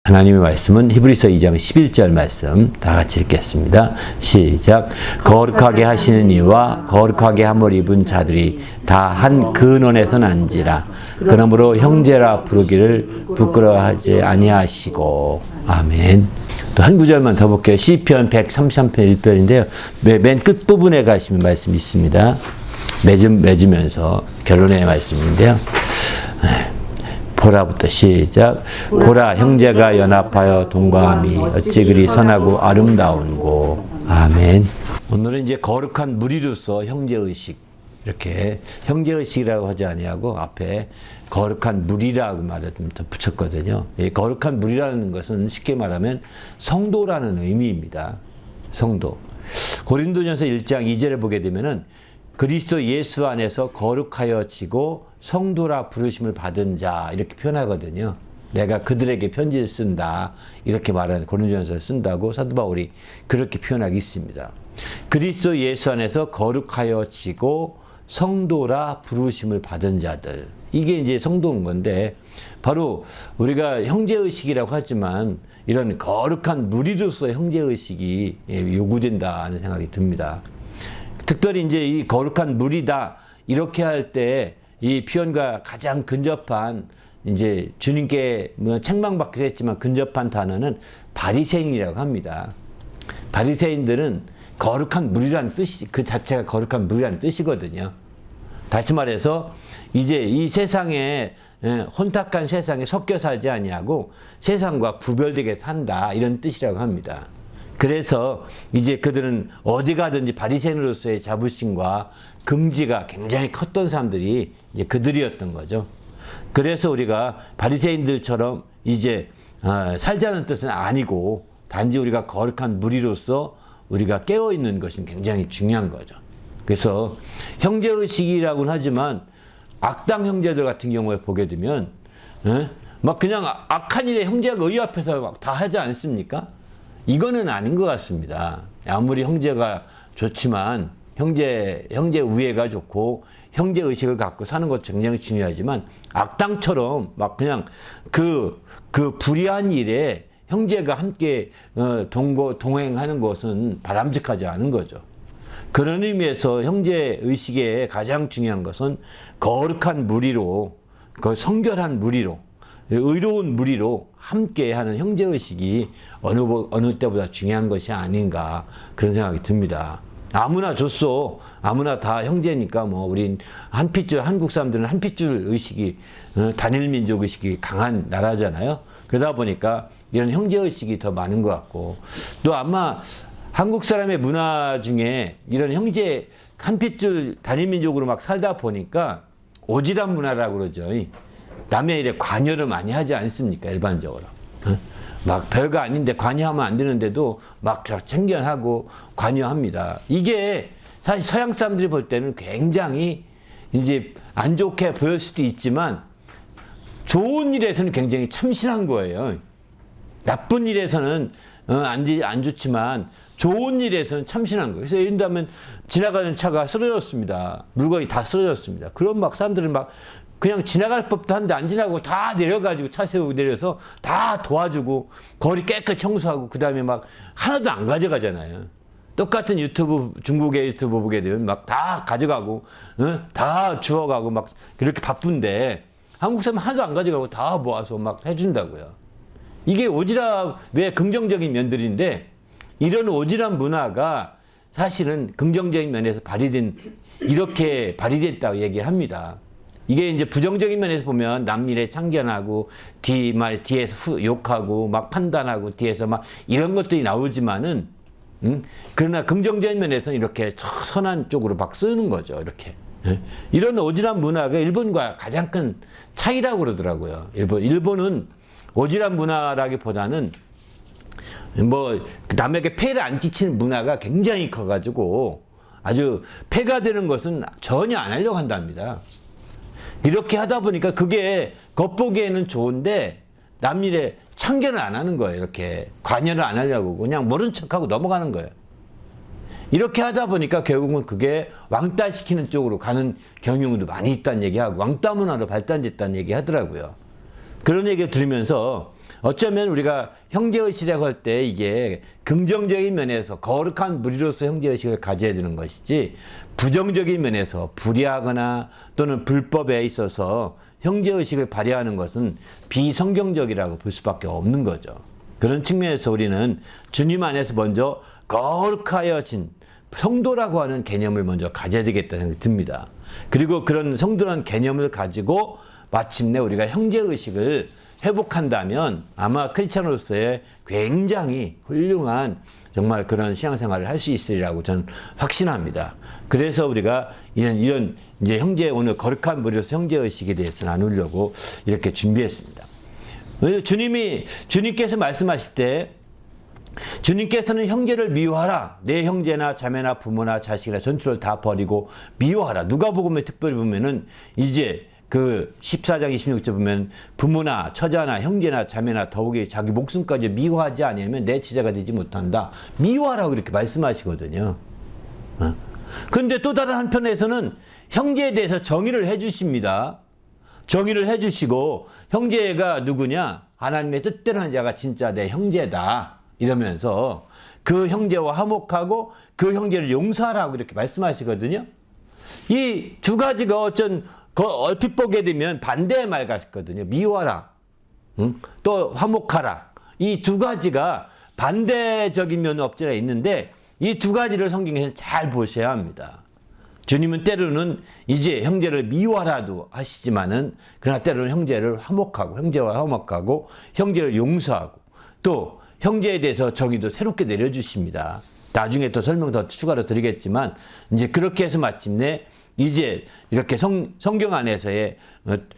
하나님의 말씀은 히브리서 2장 11절 말씀 다 같이 읽겠습니다. 시작. 거룩하게 하시는 이와 거룩하게 함을 입은 자들이 다 한 근원에서 난지라. 그러므로 형제라 부르기를 부끄러워하지 아니하시고. 아멘. 또 한 구절만 더 볼게요. 시편 133편 1절인데요. 맨 끝부분에 가시면 말씀이 있습니다. 맺으면서 결론의 말씀인데요. 보라부터 시작. 보라, 형제가 연합하여 동거함이 어찌 그리 선하고 아름다운고. 아멘. 오늘은 이제 거룩한 무리로서 형제의식, 이렇게 형제의식이라고 하지 아니하고 앞에 거룩한 무리라고 말을 좀 더 붙였거든요. 이 거룩한 무리라는 것은 쉽게 말하면 성도라는 의미입니다. 성도. 고린도전서 1장 2절에 보게 되면은 그리스도 예수 안에서 거룩하여지고 성도라 부르심을 받은 자, 이렇게 표현하거든요. 내가 그들에게 편지를 쓴다, 이렇게 말하는 고린도전서를 쓴다고 사도 바울이 그렇게 표현하기 있습니다. 그리스도 예수 안에서 거룩하여지고 성도라 부르심을 받은 자들, 이게 이제 성도인 건데, 바로 우리가 형제의식이라고 하지만 이런 거룩한 무리로서 형제의식이 요구된다는 생각이 듭니다. 특별히 이제 이 거룩한 무리다, 이렇게 할 때 이 표현과 가장 근접한, 이제 주님께 책망받기도 했지만 근접한 단어는 바리새인이라고 합니다. 바리새인들은 거룩한 무리라는 뜻이, 그 자체가 거룩한 무리라는 뜻이거든요. 다시 말해서 이제 이 세상에, 혼탁한 세상에 섞여 살지 아니하고 세상과 구별되게 산다, 이런 뜻이라고 합니다. 그래서 이제 그들은 어디 가든지 바리새인으로서의 자부심과 긍지가 굉장히 컸던 사람들이 이제 그들이었던 거죠. 그래서 우리가 바리새인들처럼 이제 살자는 뜻은 아니고 단지 우리가 거룩한 무리로서 우리가 깨어 있는 것이 굉장히 중요한 거죠. 그래서 형제의식이라고는 하지만 악당 형제들 같은 경우에 보게 되면 막 그냥 악한 일에 형제가 의 앞에서 막 다 하지 않습니까? 이거는 아닌 것 같습니다. 아무리 형제가 좋지만 형제 우애가 좋고 형제 의식을 갖고 사는 것도 굉장히 중요하지만 악당처럼 막 그냥 그 불의한 일에 형제가 함께 동행하는 것은 바람직하지 않은 거죠. 그런 의미에서 형제 의식의 가장 중요한 것은 거룩한 무리로, 그 성결한 무리로, 의로운 무리로 함께하는 형제의식이 어느 때보다 중요한 것이 아닌가, 그런 생각이 듭니다. 아무나 줬어, 아무나 다 형제니까 뭐 우린 한국 사람들은 한 핏줄 의식이, 단일 민족 의식이 강한 나라잖아요. 그러다 보니까 이런 형제의식이 더 많은 것 같고, 또 아마 한국 사람의 문화 중에 이런 형제 한 핏줄 단일 민족으로 막 살다 보니까 오지랖 문화라고 그러죠. 남의 일에 관여를 많이 하지 않습니까? 일반적으로. 막 별거 아닌데 관여하면 안 되는데도 막 챙겨하고 관여합니다. 이게 사실 서양 사람들이 볼 때는 굉장히 이제 안 좋게 보일 수도 있지만 좋은 일에서는 굉장히 참신한 거예요. 나쁜 일에서는 안 좋지만 좋은 일에서는 참신한 거예요. 그래서 예를 들면 지나가는 차가 쓰러졌습니다. 물건이 다 쓰러졌습니다. 그럼 막 사람들은 막 그냥 지나갈 법도 한데 안 지나고 다 내려가지고 차 세우고 내려서 다 도와주고 거리 깨끗이 청소하고 그 다음에 막 하나도 안 가져가잖아요. 똑같은 중국의 유튜브 보게 되면 막 다 가져가고, 다 주워가고 막 그렇게 바쁜데 한국 사람 하나도 안 가져가고 다 모아서 막 해준다고요. 이게 오지랖의 긍정적인 면들인데, 이런 오지랖 문화가 사실은 긍정적인 면에서 이렇게 발휘됐다고 얘기합니다. 이게 이제 부정적인 면에서 보면 남일에 참견하고 뒤에서 욕하고 막 판단하고 뒤에서 막 이런 것들이 나오지만은, 그러나 긍정적인 면에서는 이렇게 선한 쪽으로 막 쓰는 거죠. 이렇게. 이런 오지랖 문화가 일본과 가장 큰 차이라고 그러더라고요. 일본은 오지랖 문화라기보다는 뭐 남에게 폐를 안 끼치는 문화가 굉장히 커가지고 아주 폐가 되는 것은 전혀 안 하려고 한답니다. 이렇게 하다 보니까 그게 겉보기에는 좋은데 남일에 참견을 안 하는 거예요. 이렇게 관여를 안 하려고 그냥 모른 척하고 넘어가는 거예요. 이렇게 하다 보니까 결국은 그게 왕따시키는 쪽으로 가는 경향도 많이 있다는 얘기하고 왕따 문화로 발전됐다는 얘기 하더라고요. 그런 얘기를 들으면서 어쩌면 우리가 형제의식이라고 할 때 이게 긍정적인 면에서 거룩한 무리로서 형제의식을 가져야 되는 것이지, 부정적인 면에서 불의하거나 또는 불법에 있어서 형제의식을 발휘하는 것은 비성경적이라고 볼 수밖에 없는 거죠. 그런 측면에서 우리는 주님 안에서 먼저 거룩하여진 성도라고 하는 개념을 먼저 가져야 되겠다는 생각이 듭니다. 그리고 그런 성도라는 개념을 가지고 마침내 우리가 형제의식을 회복한다면 아마 크리스찬으로서의 굉장히 훌륭한 정말 그런 신앙생활을 할 수 있으리라고 저는 확신합니다. 그래서 우리가 이런 이제 오늘 거룩한 무리로서 형제의식에 대해서 나누려고 이렇게 준비했습니다. 주님께서 말씀하실 때 주님께서는 형제를 미워하라. 내 형제나 자매나 부모나 자식이나 전투를 다 버리고 미워하라. 누가복음에 특별히 보면은 이제 그 14장 26절 보면 부모나 처자나 형제나 자매나 더욱이 자기 목숨까지 미워하지 아니하면 내 지자가 되지 못한다. 미워하라고 그렇게 말씀하시거든요. 그런데 또 다른 한편에서는 형제에 대해서 정의를 해주십니다. 정의를 해주시고 형제가 누구냐? 하나님의 뜻대로 하는 자가 진짜 내 형제다. 이러면서 그 형제와 화목하고 그 형제를 용서하라고 이렇게 말씀하시거든요. 이 두 가지가 얼핏 보게 되면 반대의 말 같거든요. 미워하라. 또 화목하라. 이 두 가지가 반대적인 면은 없지는 있는데 이 두 가지를 성경에서 잘 보셔야 합니다. 주님은 때로는 이제 형제를 미워하라도 하시지만은 그러나 때로는 형제와 화목하고 형제를 용서하고 또 형제에 대해서 정의도 새롭게 내려주십니다. 나중에 또 설명 더 추가로 드리겠지만 이제 그렇게 해서 마침내 이제 이렇게 성경 안에서의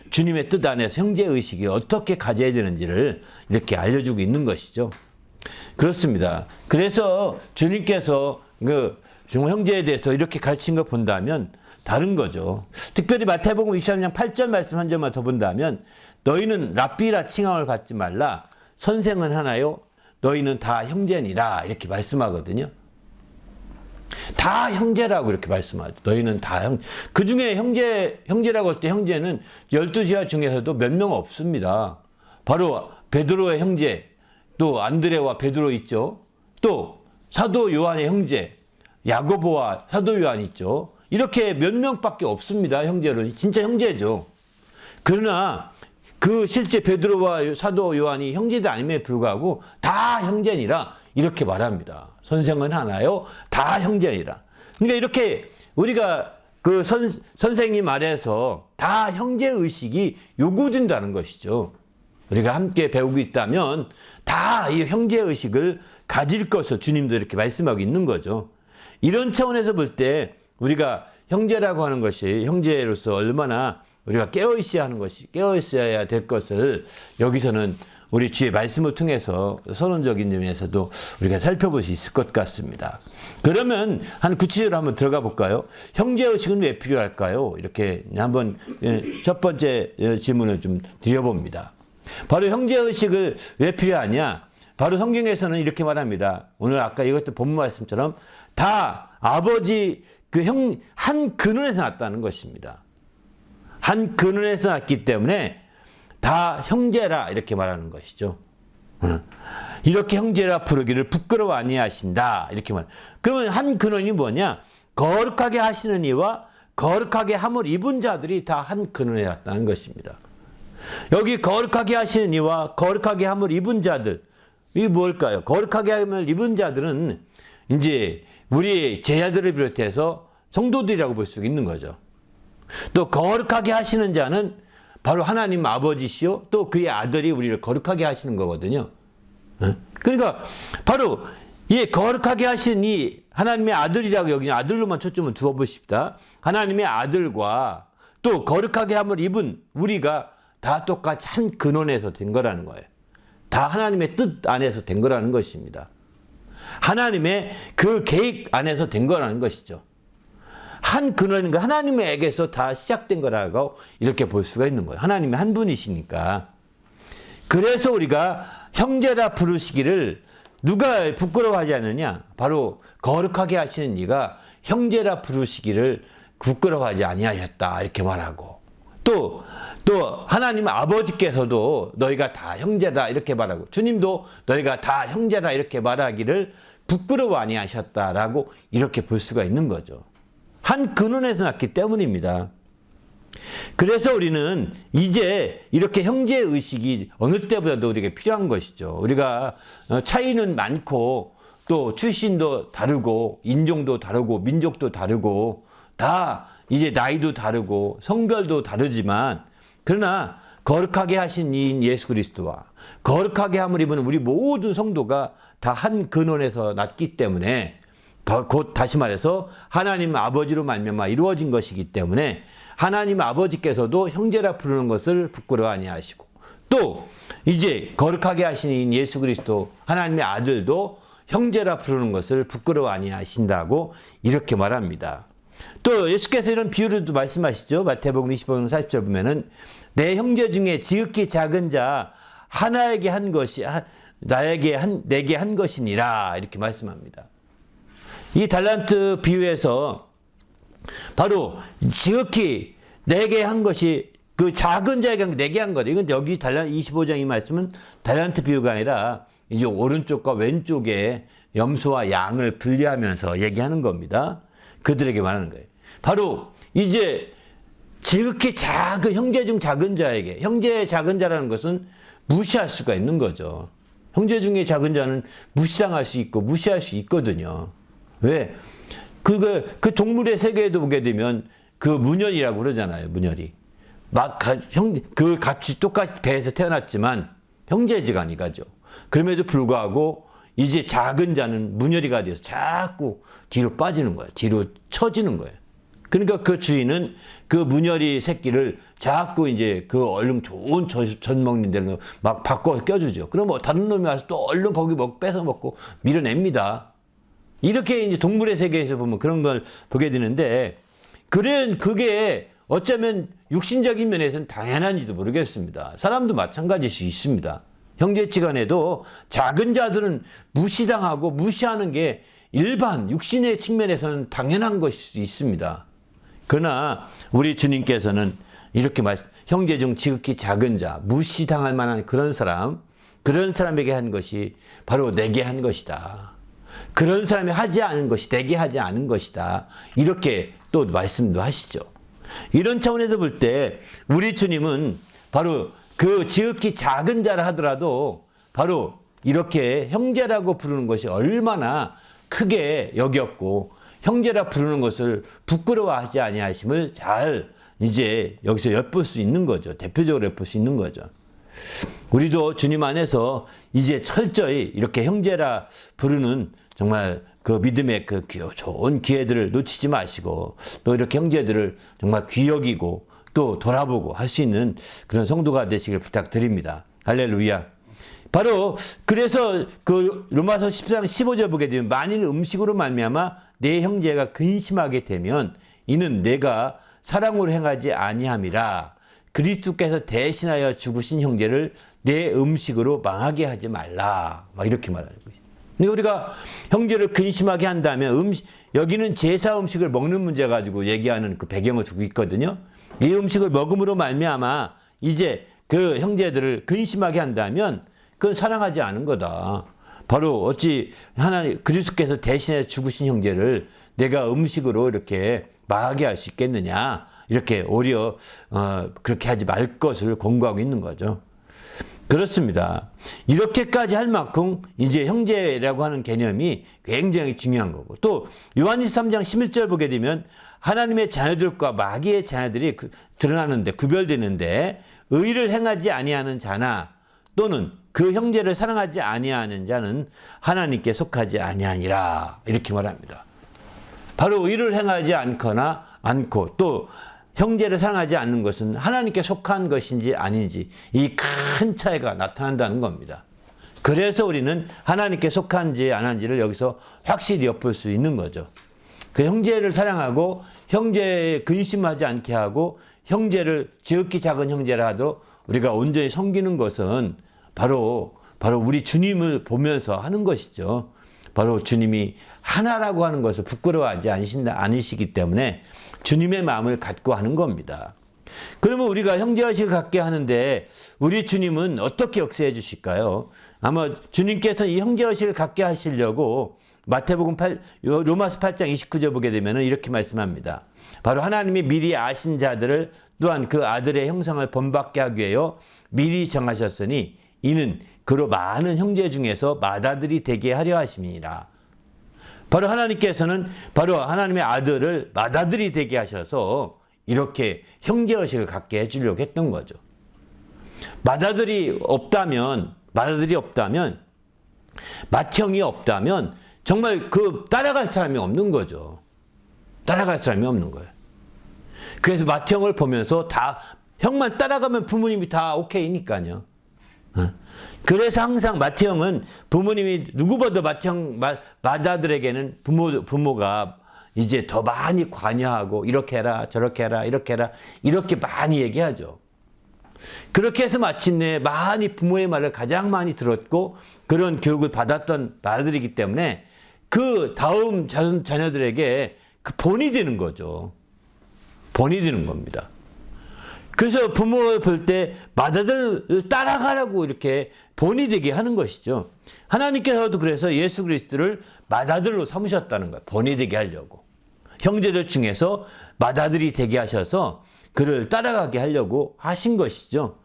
주님의 뜻 안에서 형제의식이 어떻게 가져야 되는지를 이렇게 알려주고 있는 것이죠. 그렇습니다. 그래서 주님께서 정말 형제에 대해서 이렇게 가르친 거 본다면 다른 거죠. 특별히 마태복음 23장 8절 말씀 한 점만 더 본다면 너희는 랍비라 칭함을 받지 말라. 선생은 하나요. 너희는 다 형제니라. 이렇게 말씀하거든요. 다 형제라고 이렇게 말씀하죠. 너희는 다 그 중에 형제라고 할 때 형제는 12지파 중에서도 몇 명 없습니다. 바로 베드로의 형제, 또 안드레와 베드로 있죠. 또 사도 요한의 형제, 야고보와 사도 요한 있죠. 이렇게 몇 명밖에 없습니다. 형제로. 진짜 형제죠. 그러나 그 실제 베드로와 사도 요한이 형제도 아님에 불구하고 다 형제니라 이렇게 말합니다. 선생은 하나요? 다 형제니라. 그러니까 이렇게 우리가 그 선생님 아래에서 다 형제의식이 요구된다는 것이죠. 우리가 함께 배우고 있다면 다 이 형제의식을 가질 것을 주님도 이렇게 말씀하고 있는 거죠. 이런 차원에서 볼 때 우리가 형제라고 하는 것이 형제로서 얼마나 우리가 깨어있어야 될 것을 여기서는 우리 주의 말씀을 통해서 서론적인 점에서도 우리가 살펴볼 수 있을 것 같습니다. 그러면 한 구체적으로 한번 들어가 볼까요? 형제의식은 왜 필요할까요? 이렇게 한번 첫 번째 질문을 좀 드려봅니다. 바로 형제의식을 왜 필요하냐? 바로 성경에서는 이렇게 말합니다. 오늘 아까 이것도 본문 말씀처럼 다 아버지 한 근원에서 났다는 것입니다. 한 근원에서 났기 때문에 다 형제라 이렇게 말하는 것이죠. 이렇게 형제라 부르기를 부끄러워 아니하신다 이렇게 말. 그러면 한 근원이 뭐냐? 거룩하게 하시는 이와 거룩하게 함을 입은 자들이 다 한 근원에 났다는 것입니다. 여기 거룩하게 하시는 이와 거룩하게 함을 입은 자들 이게 뭘까요? 거룩하게 함을 입은 자들은 이제 우리 제자들을 비롯해서 성도들이라고 볼 수 있는 거죠. 또 거룩하게 하시는 자는 바로 하나님 아버지시요 또 그의 아들이 우리를 거룩하게 하시는 거거든요. 그러니까 바로 이 거룩하게 하신 이 하나님의 아들이라고 여기 아들로만 초점을 두어보십시다. 하나님의 아들과 또 거룩하게 함을 입은 우리가 다 똑같이 한 근원에서 된 거라는 거예요. 다 하나님의 뜻 안에서 된 거라는 것입니다. 하나님의 그 계획 안에서 된 거라는 것이죠. 한 근원인 하나님에게서 다 시작된 거라고 이렇게 볼 수가 있는 거예요. 하나님이 한 분이시니까. 그래서 우리가 형제라 부르시기를 누가 부끄러워하지 않느냐? 바로 거룩하게 하시는 이가 형제라 부르시기를 부끄러워하지 아니하셨다 이렇게 말하고 또 하나님 아버지께서도 너희가 다 형제다 이렇게 말하고 주님도 너희가 다 형제다 이렇게 말하기를 부끄러워 아니하셨다라고 이렇게 볼 수가 있는 거죠. 한 근원에서 났기 때문입니다. 그래서 우리는 이제 이렇게 형제 의식이 어느 때보다도 우리에게 필요한 것이죠. 우리가 차이는 많고 또 출신도 다르고 인종도 다르고 민족도 다르고 다 이제 나이도 다르고 성별도 다르지만 그러나 거룩하게 하신 이인 예수 그리스도와 거룩하게 함을 입은 우리 모든 성도가 다 한 근원에서 났기 때문에 곧 다시 말해서 하나님 아버지로 말미암아 이루어진 것이기 때문에 하나님 아버지께서도 형제라 부르는 것을 부끄러워 아니하시고 또 이제 거룩하게 하신 예수 그리스도 하나님의 아들도 형제라 부르는 것을 부끄러워 아니하신다고 이렇게 말합니다. 또 예수께서 이런 비유를 또 말씀하시죠. 마태복음 25장 40절 보면은 내 형제 중에 지극히 작은 자 하나에게 한 것이 내게 한 것이니라 이렇게 말씀합니다. 이 달란트 비유에서 바로 지극히 내게 한 것이 그 작은 자에게 내게 한 것. 이건 여기 25장 이 말씀은 달란트 비유가 아니라 이제 오른쪽과 왼쪽에 염소와 양을 분리하면서 얘기하는 겁니다. 그들에게 말하는 거예요. 바로 이제 지극히 작은 형제 중 작은 자에게 형제의 작은 자라는 것은 무시할 수가 있는 거죠. 형제 중에 작은 자는 무시당할 수 있고 무시할 수 있거든요. 왜? 그 동물의 세계에도 보게 되면 그 문열이라고 그러잖아요. 문열이. 같이 똑같이 배에서 태어났지만 형제지간이가죠. 그럼에도 불구하고 이제 작은 자는 문열이가 돼서 자꾸 뒤로 빠지는 거예요. 뒤로 처지는 거예요. 그러니까 그 주인은 그 문열이 새끼를 자꾸 이제 그 얼른 좋은 전 먹는 데로 막 바꿔 껴주죠. 그럼 뭐 다른 놈이 와서 또 얼른 거기 뺏어 먹고 밀어냅니다. 이렇게 이제 동물의 세계에서 보면 그런 걸 보게 되는데, 그게 어쩌면 육신적인 면에서는 당연한지도 모르겠습니다. 사람도 마찬가지일 수 있습니다. 형제지간에도 작은 자들은 무시당하고 무시하는 게 일반 육신의 측면에서는 당연한 것일 수 있습니다. 그러나 우리 주님께서는 이렇게 형제 중 지극히 작은 자, 무시당할 만한 그런 사람에게 한 것이 바로 내게 한 것이다. 그런 사람이 하지 않은 것이 내게 하지 않은 것이다. 이렇게 또 말씀도 하시죠. 이런 차원에서 볼 때 우리 주님은 바로 그 지극히 작은 자라 하더라도 바로 이렇게 형제라고 부르는 것이 얼마나 크게 여겼고 형제라 부르는 것을 부끄러워하지 아니하심을 잘 이제 여기서 엿볼 수 있는 거죠. 대표적으로 엿볼 수 있는 거죠. 우리도 주님 안에서 이제 철저히 이렇게 형제라 부르는 정말 그 믿음의 그 좋은 기회들을 놓치지 마시고 또 이렇게 형제들을 정말 귀 여기고 또 돌아보고 할 수 있는 그런 성도가 되시길 부탁드립니다. 할렐루야. 바로 그래서 그 로마서 14장 15절 보게 되면 만일 음식으로 말미암아 내 형제가 근심하게 되면 이는 내가 사랑으로 행하지 아니함이라. 그리스도께서 대신하여 죽으신 형제를 내 음식으로 망하게 하지 말라. 막 이렇게 말하는 거예요. 근데 우리가 형제를 근심하게 한다면 여기는 제사 음식을 먹는 문제 가지고 얘기하는 그 배경을 두고 있거든요. 이 음식을 먹음으로 말미암아 이제 그 형제들을 근심하게 한다면 그건 사랑하지 않은 거다. 바로 어찌 하나님 그리스도께서 대신해 죽으신 형제를 내가 음식으로 이렇게 망하게 할 수 있겠느냐. 이렇게 오히려 그렇게 하지 말 것을 권고하고 있는 거죠. 그렇습니다. 이렇게까지 할 만큼 이제 형제라고 하는 개념이 굉장히 중요한 거고, 또 요한일서 3장 11절 보게 되면 하나님의 자녀들과 마귀의 자녀들이 드러나는데 구별되는데 의를 행하지 아니하는 자나 또는 그 형제를 사랑하지 아니하는 자는 하나님께 속하지 아니하니라. 이렇게 말합니다. 바로 의를 행하지 않고 또 형제를 사랑하지 않는 것은 하나님께 속한 것인지 아닌지 이 큰 차이가 나타난다는 겁니다. 그래서 우리는 하나님께 속한지 안 한지를 여기서 확실히 엿볼 수 있는 거죠. 그 형제를 사랑하고 형제에 근심하지 않게 하고 형제를 지극히 작은 형제라 하도 우리가 온전히 섬기는 것은 바로 우리 주님을 보면서 하는 것이죠. 바로 주님이 하나라고 하는 것을 부끄러워하지 않으시기 때문에 주님의 마음을 갖고 하는 겁니다. 그러면 우리가 형제의식을 갖게 하는데 우리 주님은 어떻게 역사해 주실까요? 아마 주님께서 이 형제의식을 갖게 하시려고 마태복음 로마서 8장 29절 보게 되면 이렇게 말씀합니다. 바로 하나님이 미리 아신 자들을 또한 그 아들의 형상을 본받게 하기 위하여 미리 정하셨으니 이는 그로 많은 형제 중에서 맏아들이 되게 하려 하심이니라. 바로 하나님께서는 바로 하나님의 아들을 맏아들이 되게 하셔서 이렇게 형제의식을 갖게 해주려고 했던 거죠. 맏아들이 없다면, 맏형이 없다면 정말 그 따라갈 사람이 없는 거죠. 따라갈 사람이 없는 거예요. 그래서 맏형을 보면서 다 형만 따라가면 부모님이 다 오케이니까요. 그래서 항상 맏형은 부모님이 누구보다 맏아들에게는 부모가 이제 더 많이 관여하고 이렇게 해라 저렇게 해라 이렇게 해라 이렇게 많이 얘기하죠. 그렇게 해서 마침내 많이 부모의 말을 가장 많이 들었고 그런 교육을 받았던 아들이기 때문에 그 다음 자녀들에게 그 본이 되는 거죠. 본이 되는 겁니다. 그래서 부모를 볼 때 맏아들을 따라가라고 이렇게 본이 되게 하는 것이죠. 하나님께서도 그래서 예수 그리스도를 맏아들로 삼으셨다는 거예요. 본이 되게 하려고. 형제들 중에서 맏아들이 되게 하셔서 그를 따라가게 하려고 하신 것이죠.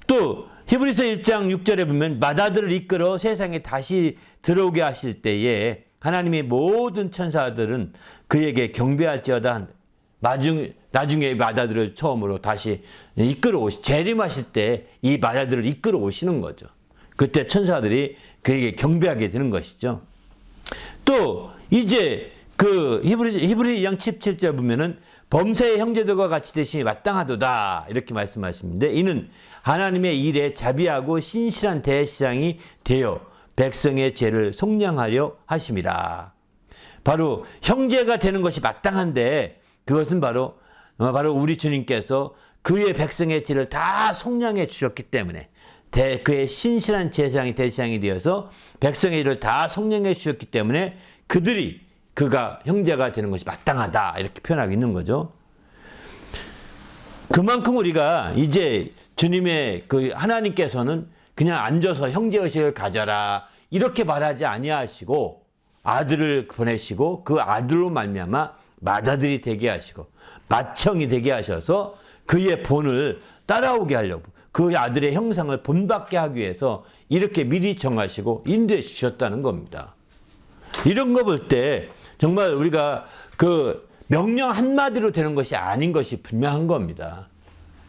또 히브리서 1장 6절에 보면 맏아들을 이끌어 세상에 다시 들어오게 하실 때에 하나님의 모든 천사들은 그에게 경배할지어다. 나중에 맏아들을 처음으로 다시 재림하실 때 이 맏아들을 이끌어 오시는 거죠. 그때 천사들이 그에게 경배하게 되는 것이죠. 또 이제 그 히브리 2장 17절 보면은 범사의 형제들과 같이 되시니 마땅하도다 이렇게 말씀하십니다. 이는 하나님의 일에 자비하고 신실한 대시장이 되어 백성의 죄를 속량하려 하심이라. 바로 형제가 되는 것이 마땅한데 그것은 바로 우리 주님께서 그의 백성의 죄를 다 속량해 주셨기 때문에 그의 신실한 대시장이 되어서 백성의 죄를 다 속량해 주셨기 때문에 그가 형제가 되는 것이 마땅하다 이렇게 표현하고 있는 거죠. 그만큼 우리가 이제 주님의 그 하나님께서는 그냥 앉아서 형제의식을 가져라 이렇게 말하지 아니하시고 아들을 보내시고 그 아들로 말미암아 맏아들이 되게 하시고 맏형이 되게 하셔서 그의 본을 따라오게 하려고 그 아들의 형상을 본받게 하기 위해서 이렇게 미리 정하시고 인도해 주셨다는 겁니다. 이런 거 볼 때 정말 우리가 그 명령 한마디로 되는 것이 아닌 것이 분명한 겁니다.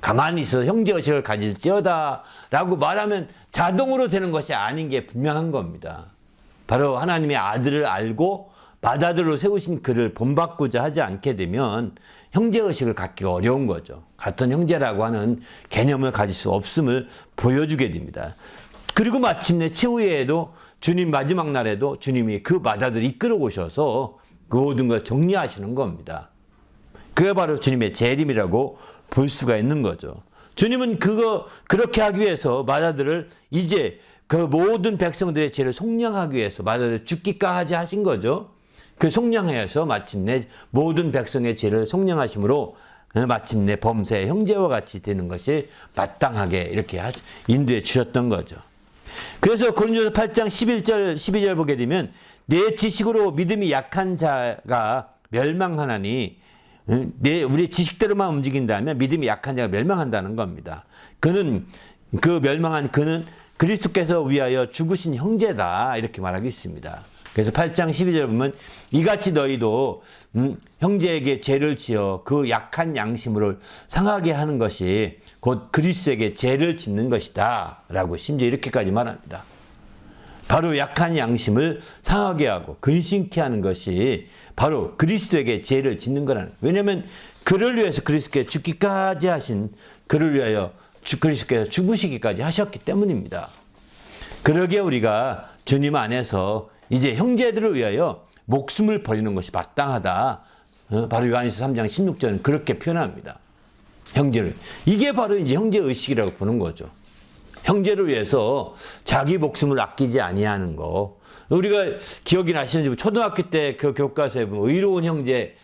가만히 있어 형제의식을 가질지어다 라고 말하면 자동으로 되는 것이 아닌 게 분명한 겁니다. 바로 하나님의 아들을 알고 맏아들로 세우신 그를 본받고자 하지 않게 되면 형제의식을 갖기가 어려운 거죠. 같은 형제라고 하는 개념을 가질 수 없음을 보여주게 됩니다. 그리고 마침내 최후에도 주님 마지막 날에도 주님이 그 맏아들을 이끌어 오셔서 그 모든 걸 정리하시는 겁니다. 그게 바로 주님의 재림이라고 볼 수가 있는 거죠. 주님은 그렇게 하기 위해서 맏아들을 이제 그 모든 백성들의 죄를 속량하기 위해서 맏아들을 죽기까지 하신 거죠. 그 속량하여서 마침내 모든 백성의 죄를 속량하심으로 마침내 범사의 형제와 같이 되는 것이 마땅하게 이렇게 인도해 주셨던 거죠. 그래서 고린도서 8장 11절 12절 보게 되면 내 지식으로 믿음이 약한 자가 멸망하나니 우리 지식대로만 움직인다면 믿음이 약한 자가 멸망한다는 겁니다. 그는 그리스도께서 위하여 죽으신 형제다 이렇게 말하고 있습니다. 그래서 8장 12절 보면 이같이 너희도 형제에게 죄를 지어 그 약한 양심을 상하게 하는 것이 곧 그리스도에게 죄를 짓는 것이다 라고 심지어 이렇게까지 말합니다. 바로 약한 양심을 상하게 하고 근심케 하는 것이 바로 그리스도에게 죄를 짓는 거라는 거예요. 왜냐하면 그를 위해서 그리스도께 죽기까지 하신 그를 위하여 그리스도께서 죽으시기까지 하셨기 때문입니다. 그러기에 우리가 주님 안에서 이제 형제들을 위하여 목숨을 버리는 것이 마땅하다. 바로 요한일서 3장 16절은 그렇게 표현합니다. 형제를. 이게 바로 이제 형제의식이라고 보는 거죠. 형제를 위해서 자기 목숨을 아끼지 아니하는 거. 우리가 기억이 나시는지 초등학교 때 그 교과서에 보면 의로운 형제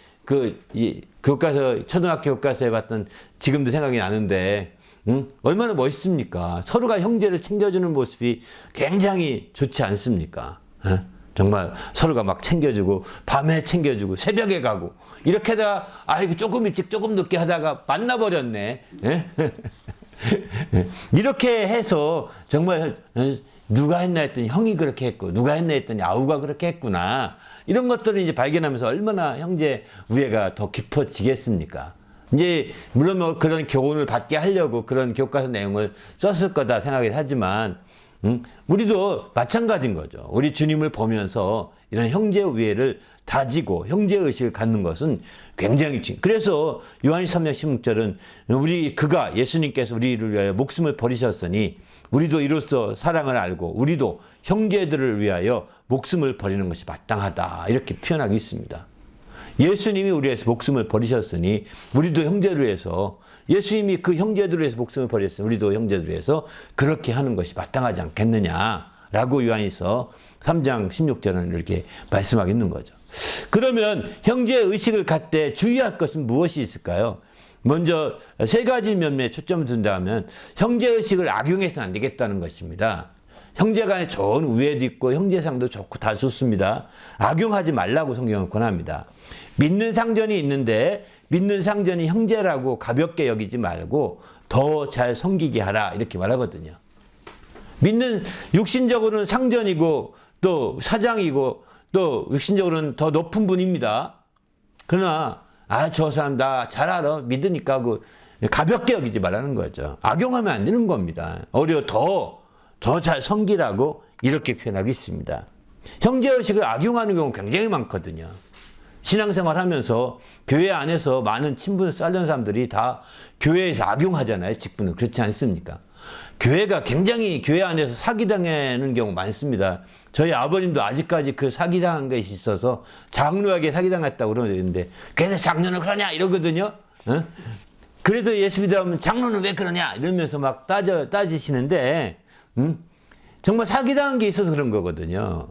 교과서, 초등학교 교과서에 봤던, 지금도 생각이 나는데, 얼마나 멋있습니까? 서로가 형제를 챙겨주는 모습이 굉장히 좋지 않습니까? 정말 서로가 막 챙겨주고, 밤에 챙겨주고, 새벽에 가고, 이렇게 하다가, 아이고, 조금 일찍, 조금 늦게 하다가 만나버렸네. 이렇게 해서 정말 누가 했나 했더니 형이 그렇게 했고, 누가 했나 했더니 아우가 그렇게 했구나. 이런 것들을 이제 발견하면서 얼마나 형제 우애가 더 깊어지겠습니까? 이제 물론 뭐 그런 교훈을 받게 하려고 그런 교과서 내용을 썼을 거다 생각을 하지만, 우리도 마찬가지인 거죠. 우리 주님을 보면서 이런 형제 우애를 다지고 형제 의식을 갖는 것은 굉장히 그래서 요한일서 3장 16절은 그가 예수님께서 우리를 위하여 목숨을 버리셨으니 우리도 이로써 사랑을 알고 우리도 형제들을 위하여 목숨을 버리는 것이 마땅하다, 이렇게 표현하고 있습니다. 예수님이 우리 위해서 목숨을 버리셨으니 우리도 형제를 위해서, 예수님이 그 형제들을 위해서 목숨을 버렸으니 우리도 형제들을 위해서 그렇게 하는 것이 마땅하지 않겠느냐라고 요한일서 3장 16절은 이렇게 말씀하고 있는 거죠. 그러면 형제 의식을 갖되 주의할 것은 무엇이 있을까요? 먼저 세 가지 면면에 초점을 둔다면 형제 의식을 악용해서는 안 되겠다는 것입니다. 형제 간에 좋은 우애도 있고 형제상도 좋고 다 좋습니다. 악용하지 말라고 성경은 권합니다. 믿는 상전이 있는데 믿는 상전이 형제라고 가볍게 여기지 말고 더 잘 섬기게 하라, 이렇게 말하거든요. 믿는, 육신적으로는 상전이고 또 사장이고 또 육신적으로는 더 높은 분입니다. 그러나 저 사람 나 잘 알아, 믿으니까 가볍게 여기지 말라는 거죠. 악용하면 안 되는 겁니다. 오히려 더 잘 섬기라고 이렇게 표현하고 있습니다. 형제의식을 악용하는 경우 굉장히 많거든요. 신앙생활 하면서 교회 안에서 많은 친분을 쌓는 사람들이 다 교회에서 악용하잖아요, 직분을. 그렇지 않습니까? 교회가 굉장히 교회 안에서 사기당하는 경우 많습니다. 저희 아버님도 아직까지 그 사기당한 것이 있어서 장로에게 사기당했다고 그러는데, 그래서 장로는 그러냐 이러거든요. 그래서 예수 믿으면 장로는 왜 그러냐 이러면서 막 따지시는데, 정말 사기당한 게 있어서 그런 거거든요.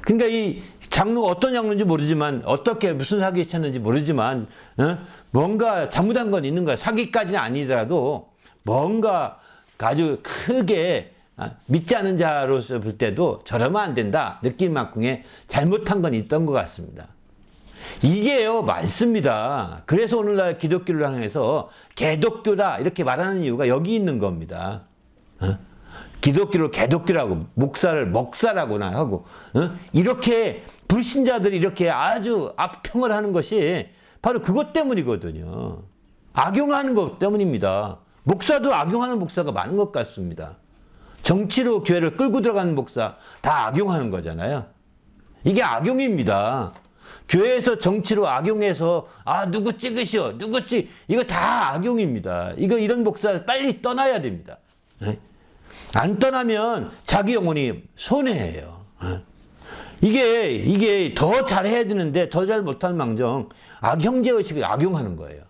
그러니까 이 장로가 어떤 장로인지 모르지만, 어떻게 무슨 사기에 쳤는지 모르지만, 뭔가 잘못한 건 있는 거야. 사기까지는 아니더라도 뭔가 아주 크게 믿지 않은 자로서 볼 때도 저러면 안 된다 느낄 만큼의 잘못한 건 있던 것 같습니다. 이게요 많습니다. 그래서 오늘날 기독교를 향해서 개독교다 이렇게 말하는 이유가 여기 있는 겁니다. 기독교를 개독교라고, 목사를 먹사라고나 하고, 이렇게 불신자들이 이렇게 아주 악평을 하는 것이 바로 그것 때문이거든요. 악용하는 것 때문입니다. 목사도 악용하는 목사가 많은 것 같습니다. 정치로 교회를 끌고 들어가는 목사 다 악용하는 거잖아요. 이게 악용입니다. 교회에서 정치로 악용해서 누구 찍으시오, 이거 다 악용입니다. 이런 목사 빨리 떠나야 됩니다. 안 떠나면 자기 영혼이 손해예요. 이게 더 잘해야 되는데 더 잘 못할 망정 형제의식을 악용하는 거예요.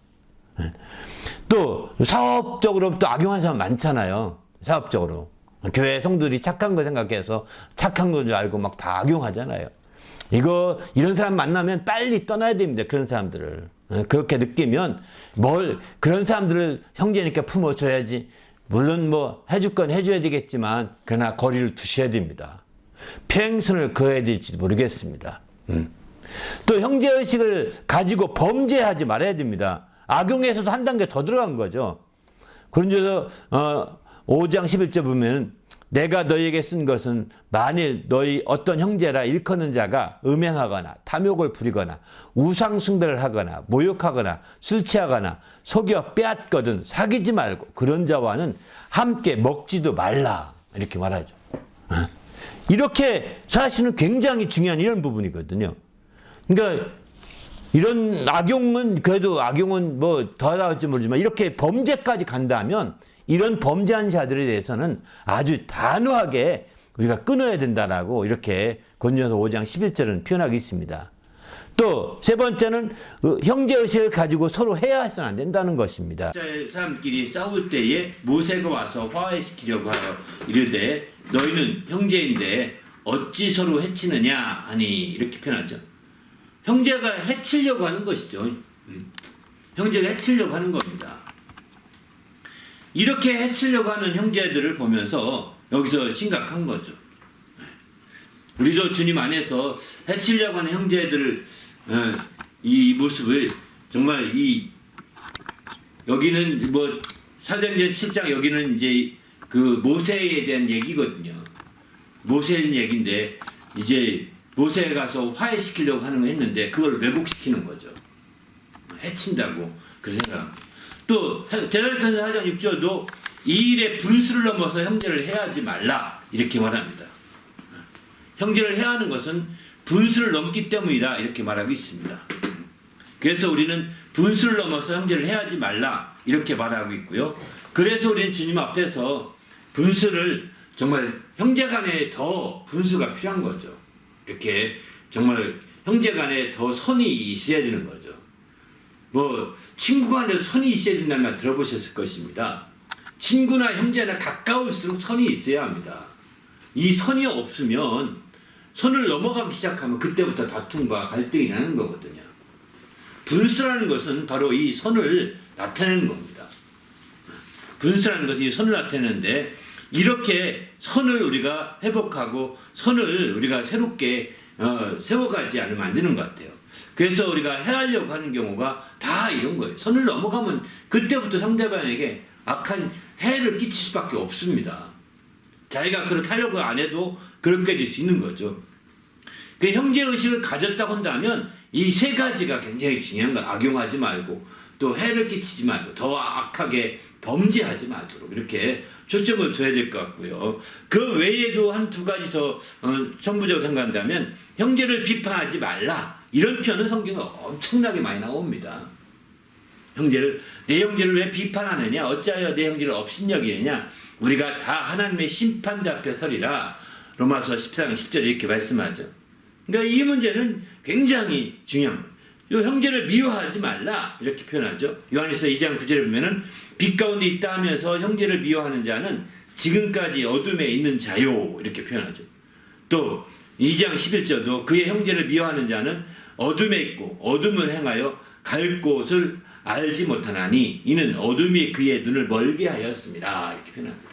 또 사업적으로 또 악용하는 사람 많잖아요. 사업적으로 교회 성도들이 착한 거 생각해서 착한 건 줄 알고 막 다 악용하잖아요. 이런 사람 만나면 빨리 떠나야 됩니다. 그런 사람들을. 그렇게 느끼면 그런 사람들을 형제니까 품어줘야지, 물론 뭐 해줄 건 해줘야 되겠지만 그러나 거리를 두셔야 됩니다. 평생을 그어야 될지도 모르겠습니다. 또 형제의식을 가지고 범죄하지 말아야 됩니다. 악용에서도 한 단계 더 들어간 거죠. 그런데서 5장 11절 보면, 내가 너희에게 쓴 것은 만일 너희 어떤 형제라 일컫는 자가 음행하거나 탐욕을 부리거나 우상 숭배를 하거나 모욕하거나 술 취하거나 속여 빼앗거든 사귀지 말고 그런 자와는 함께 먹지도 말라, 이렇게 말하죠. 이렇게 사실은 굉장히 중요한 이런 부분이거든요. 그러니까 이런 악용은 뭐 더 나올지 모르지만 이렇게 범죄까지 간다면 이런 범죄한 자들에 대해서는 아주 단호하게 우리가 끊어야 된다라고 이렇게 고린도서 5장 11절은 표현하고 있습니다. 또 세 번째는 형제의식을 가지고 서로 해야해서는 안 된다는 것입니다. 사람끼리 싸울 때에 모세가 와서 화해시키려고 하여 이르되 너희는 형제인데 어찌 서로 해치느냐 하니, 이렇게 표현하죠. 형제가 해치려고 하는 것이죠. 형제를 해치려고 하는 겁니다. 이렇게 해치려고 하는 형제들을 보면서 여기서 심각한 거죠. 우리도 주님 안에서 해치려고 하는 형제들을 이 모습을 정말 여기는 뭐 사도행전 7장 여기는 이제 그 모세에 대한 얘기거든요. 모세에 대한 얘기인데 이제 모세에 가서 화해시키려고 하는 거 했는데 그걸 왜곡시키는 거죠. 해친다고 그렇게 생각합니다. 또 데살로니가서 4장 6절도 이 일에 분수를 넘어서 형제를 해하지 말라 이렇게 말합니다. 형제를 해하는 것은 분수를 넘기 때문이다 이렇게 말하고 있습니다. 그래서 우리는 분수를 넘어서 형제를 해하지 말라 이렇게 말하고 있고요. 그래서 우리는 주님 앞에서 분수를 정말 형제 간에 더 분수가 필요한 거죠. 이렇게 정말 형제 간에 더 선이 있어야 되는 거죠. 뭐 친구 간에도 선이 있어야 된다는 말 들어보셨을 것입니다. 친구나 형제나 가까울수록 선이 있어야 합니다. 이 선이 없으면 선을 넘어가기 시작하면 그때부터 다툼과 갈등이 나는 거거든요. 분수라는 것은 바로 이 선을 나타내는 겁니다. 분수라는 것은 이 선을 나타내는데 이렇게 선을 우리가 회복하고 선을 우리가 새롭게 세워가지 않으면 안 되는 것 같아요. 그래서 우리가 해하려고 하는 경우가 다 이런 거예요. 선을 넘어가면 그때부터 상대방에게 악한 해를 끼칠 수밖에 없습니다. 자기가 그렇게 하려고 안 해도 그렇게 될 수 있는 거죠. 그 형제의식을 가졌다고 한다면 이 세 가지가 굉장히 중요한 거예요. 악용하지 말고 또 해를 끼치지 말고 더 악하게 범죄하지 말도록 이렇게 초점을 둬야 될 것 같고요. 그 외에도 한 두 가지 더 선부적으로 생각한다면 형제를 비판하지 말라 이런 표현은 성경에 엄청나게 많이 나옵니다. 내 형제를 왜 비판하느냐 어찌하여 내 형제를 업신여기느냐 우리가 다 하나님의 심판대 앞에 서리라 로마서 14장 10절에 이렇게 말씀하죠. 그러니까 이 문제는 굉장히 중요한 거예요. 형제를 미워하지 말라 이렇게 표현하죠. 요한일서 2장 9절에 보면은 빛 가운데 있다 하면서 형제를 미워하는 자는 지금까지 어둠에 있는 자요 이렇게 표현하죠. 또 2장 11절도 그의 형제를 미워하는 자는 어둠에 있고 어둠을 행하여 갈 곳을 알지 못하나니 이는 어둠이 그의 눈을 멀게 하였습니다 이렇게 표현합니다.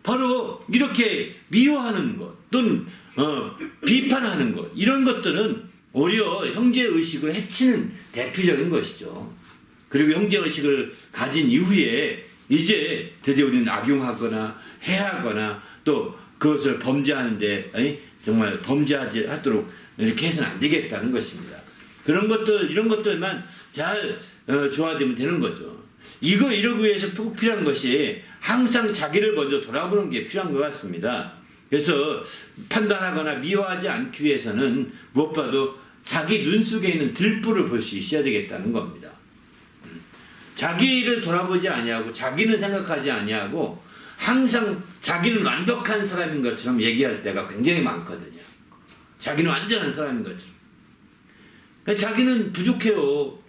바로 이렇게 미워하는 것 또는 비판하는 것 이런 것들은 오히려 형제의식을 해치는 대표적인 것이죠. 그리고 형제의식을 가진 이후에 이제 드디어 우리는 악용하거나 해하거나 또 그것을 범죄하는데 정말 범죄하지 않도록 이렇게 해서는 안 되겠다는 것입니다. 그런 것들 이런 것들만 잘 조화되면 되는 거죠. 이러기 위해서 꼭 필요한 것이 항상 자기를 먼저 돌아보는 게 필요한 것 같습니다. 그래서 판단하거나 미워하지 않기 위해서는 무엇보다도 자기 눈 속에 있는 들불을 볼 수 있어야 되겠다는 겁니다. 자기를 돌아보지 아니하고 자기는 생각하지 아니하고 항상 자기는 완벽한 사람인 것처럼 얘기할 때가 굉장히 많거든요. 자기는 완전한 사람인 것처럼. 자기는 부족해요.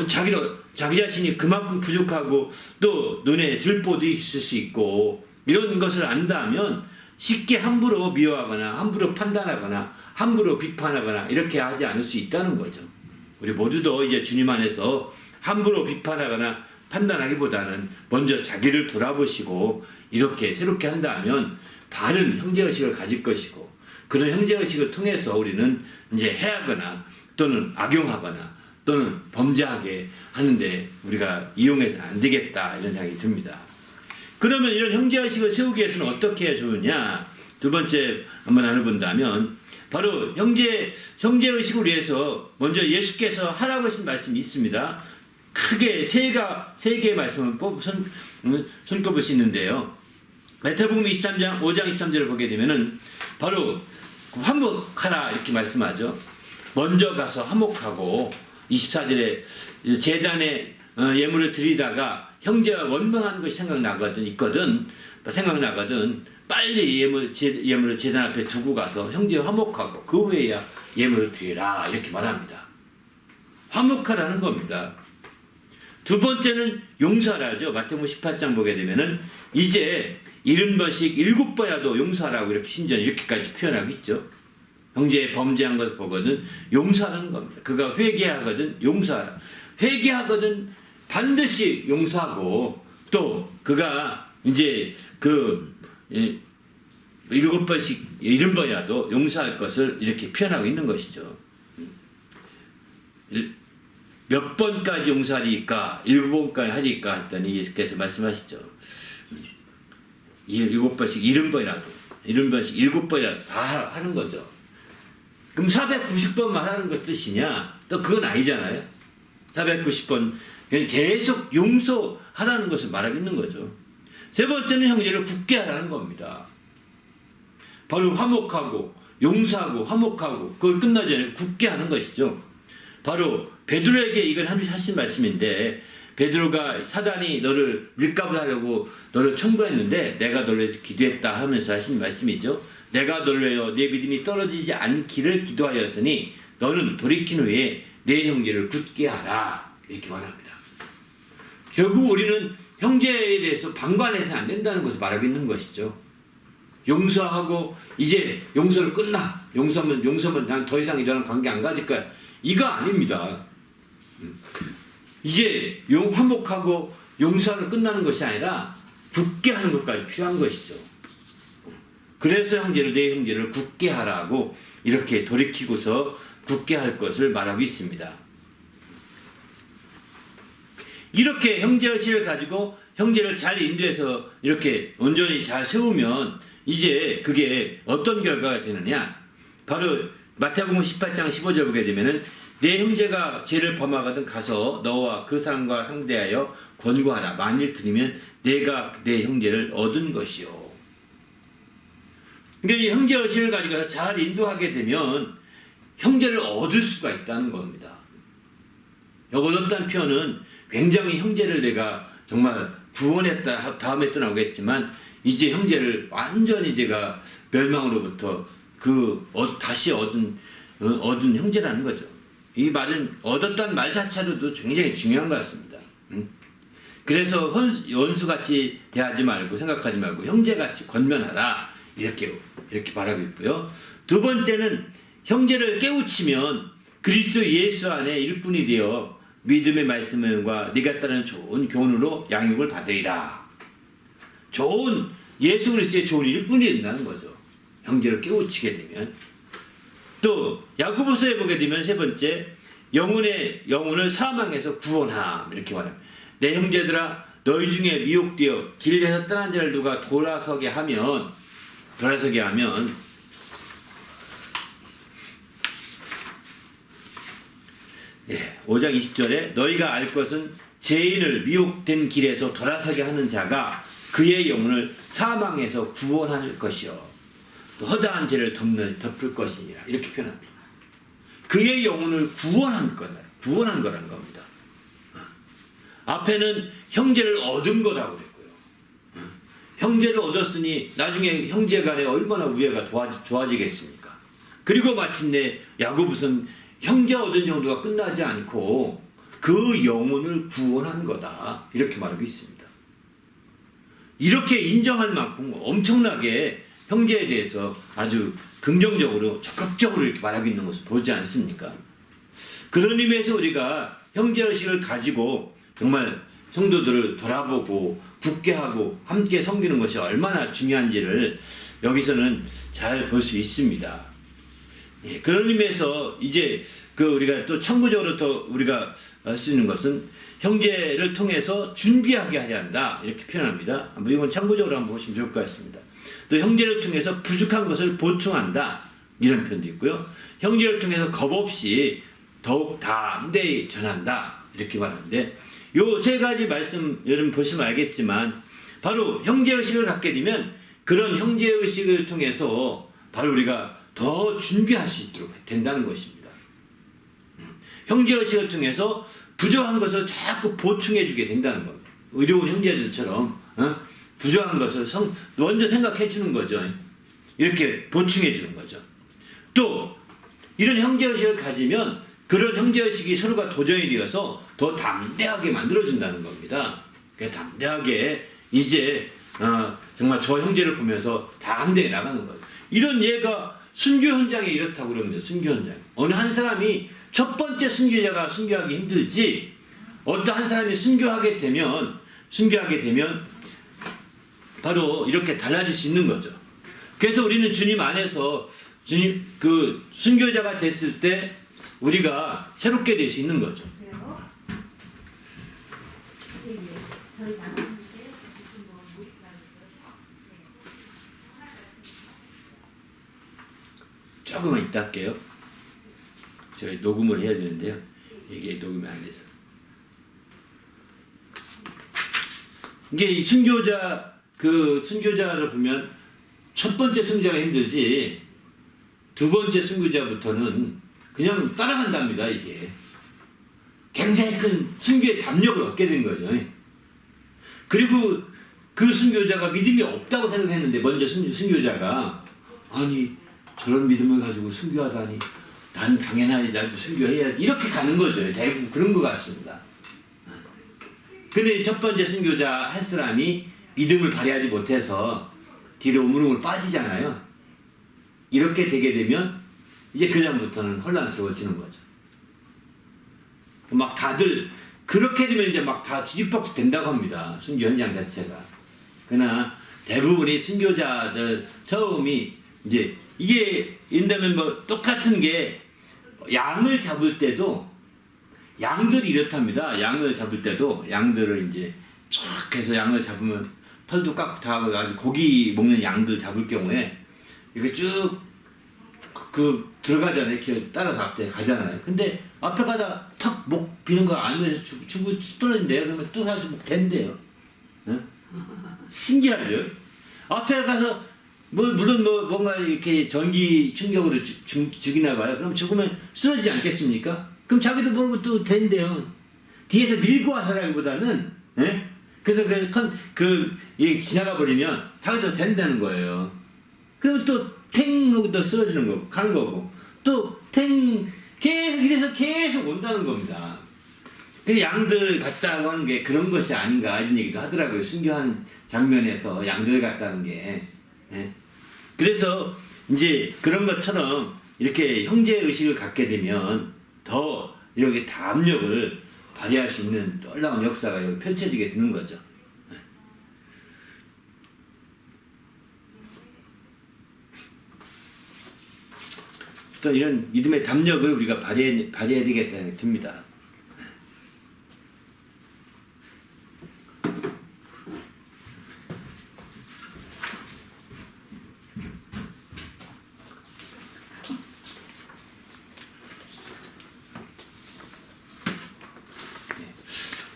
자기 자신이 그만큼 부족하고 또 눈에 들보도 있을 수 있고 이런 것을 안다면 쉽게 함부로 미워하거나 함부로 판단하거나 함부로 비판하거나 이렇게 하지 않을 수 있다는 거죠. 우리 모두도 이제 주님 안에서 함부로 비판하거나 판단하기보다는 먼저 자기를 돌아보시고 이렇게 새롭게 한다면 바른 형제의식을 가질 것이고 그런 형제의식을 통해서 우리는 이제 해하거나 또는 악용하거나 또는 범죄하게 하는데 우리가 이용해서는 안 되겠다 이런 생각이 듭니다. 그러면 이런 형제의식을 세우기 위해서는 어떻게 해야 좋으냐? 두 번째 한번 나눠본다면 바로 형제의식을 위해서 먼저 예수께서 하라고 하신 말씀이 있습니다. 크게 세 개의 말씀을 손꼽을 수 있는데요. 마태복음 23장 5장 23절을 보게 되면은 바로 화목하라 이렇게 말씀하죠. 먼저 가서 화목하고 24절에 제단에 예물을 드리다가 형제가 원망하는 것이 생각나거든 빨리 예물을 제단 앞에 두고 가서 형제와 화목하고 그 후에야 예물을 드리라 이렇게 말합니다. 화목하라는 겁니다. 두 번째는 용서하라죠. 마태복음 18장 보게 되면은 이제 70번씩 7번이라도 용서하라고 이렇게 신전 이렇게까지 표현하고 있죠. 형제 범죄한 것을 보거든 용서하는 겁니다. 그가 회개하거든 용서하라. 회개하거든 반드시 용서하고 또 그가 이제 그 7번씩 70번이라도 용서할 것을 이렇게 표현하고 있는 것이죠. 몇 번까지 용서하리까 7번까지 하리까 했더니 예수께서 말씀하시죠. 7번씩 70번이라도 70번씩 7번이라도 다 하는 거죠. 그럼 490번만 하는 것 뜻이냐? 또 그건 아니잖아요. 490번 계속 용서하라는 것을 말하고 있는 거죠. 세 번째는 형제를 굳게 하라는 겁니다. 바로 화목하고 용서하고 화목하고 그걸 끝나지 않고 굳게 하는 것이죠. 바로 베드로에게 이건 하신 말씀인데 베드로가 사단이 너를 밀가부 하려고 너를 청구했는데 내가 너를 위해서 기도했다 하면서 하신 말씀이죠. 내가 너를 위하여 내 믿음이 떨어지지 않기를 기도하였으니 너는 돌이킨 후에 내 형제를 굳게 하라 이렇게 말합니다. 결국 우리는 형제에 대해서 방관해서는 안 된다는 것을 말하고 있는 것이죠. 용서하고 이제 용서를 끝나. 용서면 난 더 이상 이들랑 관계 안 가질 거야. 이거 아닙니다. 이제 화목하고 용서를 끝나는 것이 아니라 굳게 하는 것까지 필요한 것이죠. 그래서 내 형제를 굳게 하라고 이렇게 돌이키고서 굳게 할 것을 말하고 있습니다. 이렇게 형제의식을 가지고 형제를 잘 인도해서 이렇게 온전히 잘 세우면 이제 그게 어떤 결과가 되느냐? 바로 마태복음 18장 15절 보게 되면은 내 형제가 죄를 범하거든 가서 너와 그 사람과 상대하여 권고하라. 만일 들으면 내가 내 형제를 얻은 것이요. 그러니까 이 형제의식을 가지고 잘 인도하게 되면 형제를 얻을 수가 있다는 겁니다. 얻었다는 표현은 굉장히 형제를 내가 정말 구원했다 다음에 또 나오겠지만 이제 형제를 완전히 내가 멸망으로부터 다시 얻은 형제라는 거죠. 이 말은 얻었다는 말 자체로도 굉장히 중요한 것 같습니다. 그래서 원수같이 대하지 말고 생각하지 말고 형제같이 권면하라 이렇게 말하고 있고요. 두 번째는 형제를 깨우치면 그리스도 예수 안에 일꾼이 되어 믿음의 말씀과 네가 따르는 좋은 교훈으로 양육을 받으리라. 좋은 예수 그리스도의 좋은 일꾼이 된다는 거죠. 형제를 깨우치게 되면. 또 야고보서에 보게 되면 세 번째 영혼을 사망에서 구원함 이렇게 말합니다. 내 형제들아 너희 중에 미혹되어 진리에서 떠난 자를 누가 돌아서게 하면 5장 20절에 너희가 알 것은 죄인을 미혹된 길에서 돌아서게 하는 자가 그의 영혼을 사망에서 구원할 것이요 또 허다한 죄를 덮을 것이니라 이렇게 표현합니다. 그의 영혼을 구원한 거라는 겁니다. 앞에는 형제를 얻은 거라고 그랬고요. 형제를 얻었으니 나중에 형제 간에 얼마나 우애가 좋아지겠습니까? 그리고 마침내 야고보서는 형제 얻은 정도가 끝나지 않고 그 영혼을 구원한 거다 이렇게 말하고 있습니다. 이렇게 인정할 만큼 엄청나게 형제에 대해서 아주 긍정적으로 적극적으로 이렇게 말하고 있는 것을 보지 않습니까? 그런 의미에서 우리가 형제의식을 가지고 정말 성도들을 돌아보고 굳게 하고 함께 섬기는 것이 얼마나 중요한지를 여기서는 잘 볼 수 있습니다. 그런 의미에서 이제 우리가 또 참고적으로 또 우리가 할 수 있는 것은 형제를 통해서 준비하게 하려 한다 이렇게 표현합니다. 한번 이건 참고적으로 한번 보시면 좋을 것 같습니다. 또 형제를 통해서 부족한 것을 보충한다 이런 표현도 있고요. 형제를 통해서 겁없이 더욱 담대히 전한다 이렇게 말하는데 요 세 가지 말씀 여러분 보시면 알겠지만 바로 형제의식을 갖게 되면 그런 형제의식을 통해서 바로 우리가 더 준비할 수 있도록 된다는 것입니다. 형제의식을 통해서 부족한 것을 자꾸 보충해주게 된다는 겁니다. 의로운 형제들처럼 부족한 것을 먼저 생각해 주는 거죠. 이렇게 보충해 주는 거죠. 또 이런 형제의식을 가지면 그런 형제의식이 서로가 도전이 되어서 더 담대하게 만들어준다는 겁니다. 담대하게 이제 정말 저 형제를 보면서 담대히 나가는 거죠. 이런 예가 순교 현장에 이렇다고 그럽니다. 순교 현장. 어느 한 사람이 첫 번째 순교자가 순교하기 힘들지, 어떤 한 사람이 순교하게 되면 바로 이렇게 달라질 수 있는 거죠. 그래서 우리는 주님 안에서 주님 그 순교자가 됐을 때 우리가 새롭게 될 수 있는 거죠. 조금만 이따 할게요. 저희 녹음을 해야 되는데요. 이게 녹음이 안 돼서. 이게 이 순교자를 보면 첫 번째 순교자가 힘들지 두 번째 순교자부터는 그냥 따라간답니다. 이게 굉장히 큰 순교의 담력을 얻게 된 거죠. 그리고 그 순교자가 믿음이 없다고 생각했는데 먼저 순교자가 아니 저런 믿음을 가지고 순교하다니 난 당연하니 나도 순교해야지 이렇게 가는 거죠. 대부분 그런 것 같습니다. 근데 첫 번째 순교자 한 사람이 믿음을 발휘하지 못해서 뒤로 우물우물 빠지잖아요. 이렇게 되게 되면 이제 그다음부터는 혼란스러워지는 거죠. 막 다들 그렇게 되면 이제 막 다 뒤집박죽 된다고 합니다. 순교 현장 자체가. 그러나 대부분의 순교자들 처음이 이제 이게 인다면 뭐 똑같은 게 양을 잡을 때도 양들이 이렇답니다. 양을 잡을 때도 양들을 이제 쭉 해서 양을 잡으면 털도 깎고 다 하고 아주 고기 먹는 양들 잡을 경우에 이렇게 쭉 들어가잖아요. 이렇게 따라서 앞에 가잖아요. 근데 앞에 가다 턱 목 비는 거 알면서 죽고 떨어진대요. 그러면 또 다시 목 된대요. 응? 신기하죠? 앞에 가서 물론 뭔가 이렇게 전기 충격으로 죽이나 봐요. 그럼 죽으면 쓰러지지 않겠습니까? 그럼 자기도 모르고 또 된대요. 뒤에서 밀고 와서라기보다는, 예? 그래서 지나가 버리면 자기도 된다는 거예요. 그럼 또 탱 하고 또 쓰러지는 거고, 가는 거고, 또 탱, 계속 온다는 겁니다. 그 양들 갔다 하는 게 그런 것이 아닌가, 이런 얘기도 하더라고요. 순교한 장면에서 양들 갔다는 게. 예? 그래서 이제 그런 것처럼 이렇게 형제의식을 갖게 되면 더 이렇게 담력을 발휘할 수 있는 놀라운 역사가 여기 펼쳐지게 되는 거죠. 또 이런 믿음의 담력을 우리가 발휘해야 되겠다는 생각이 듭니다.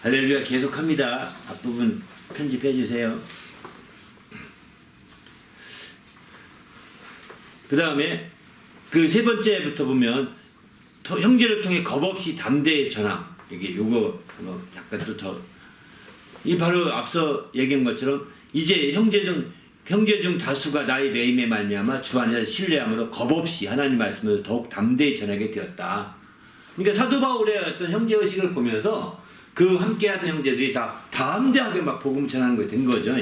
할렐루야 계속합니다. 앞부분 편집해 주세요. 그 다음에 그 세 번째부터 보면 형제를 통해 겁없이 담대히 전함. 이게 요거 약간 또 더 이 바로 앞서 얘기한 것처럼 이제 형제 중 다수가 나의 매임에 말미암아 주 안에서 신뢰함으로 겁없이 하나님 말씀을 더욱 담대히 전하게 되었다. 그러니까 사도 바울의 어떤 형제의식을 보면서 그 함께하던 형제들이 다 담대하게 막 복음 전하는 게 된 거죠.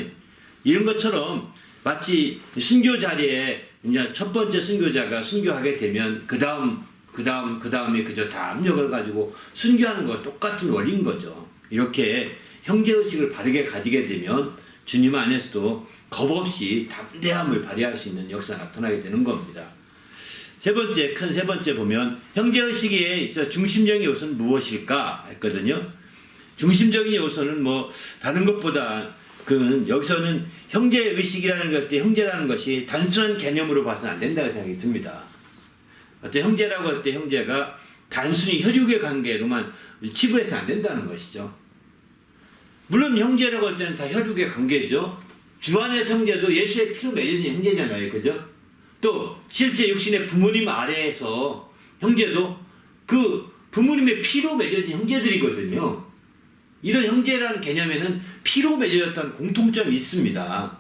이런 것처럼 마치 순교 자리에 이제 첫 번째 순교자가 순교하게 되면 그 다음에 그저 담력을 가지고 순교하는 것과 똑같은 원리인 거죠. 이렇게 형제의식을 바르게 가지게 되면 주님 안에서도 겁없이 담대함을 발휘할 수 있는 역사가 나타나게 되는 겁니다. 세 번째 보면 형제의식에 있어 중심적인 요소는 무엇일까 했거든요. 중심적인 요소는 뭐 다른 것보다 여기서는 형제의식이라는 것이 형제라는 것이 단순한 개념으로 봐서는 안 된다고 생각이 듭니다. 어떤 형제라고 할 때 형제가 단순히 혈육의 관계로만 치부해서 안 된다는 것이죠. 물론 형제라고 할 때는 다 혈육의 관계죠. 주 안에서 형제도 예수의 피로 맺어진 형제잖아요. 그죠? 또 실제 육신의 부모님 아래에서 형제도 그 부모님의 피로 맺어진 형제들이거든요. 이런 형제라는 개념에는 피로 맺어졌던 공통점이 있습니다.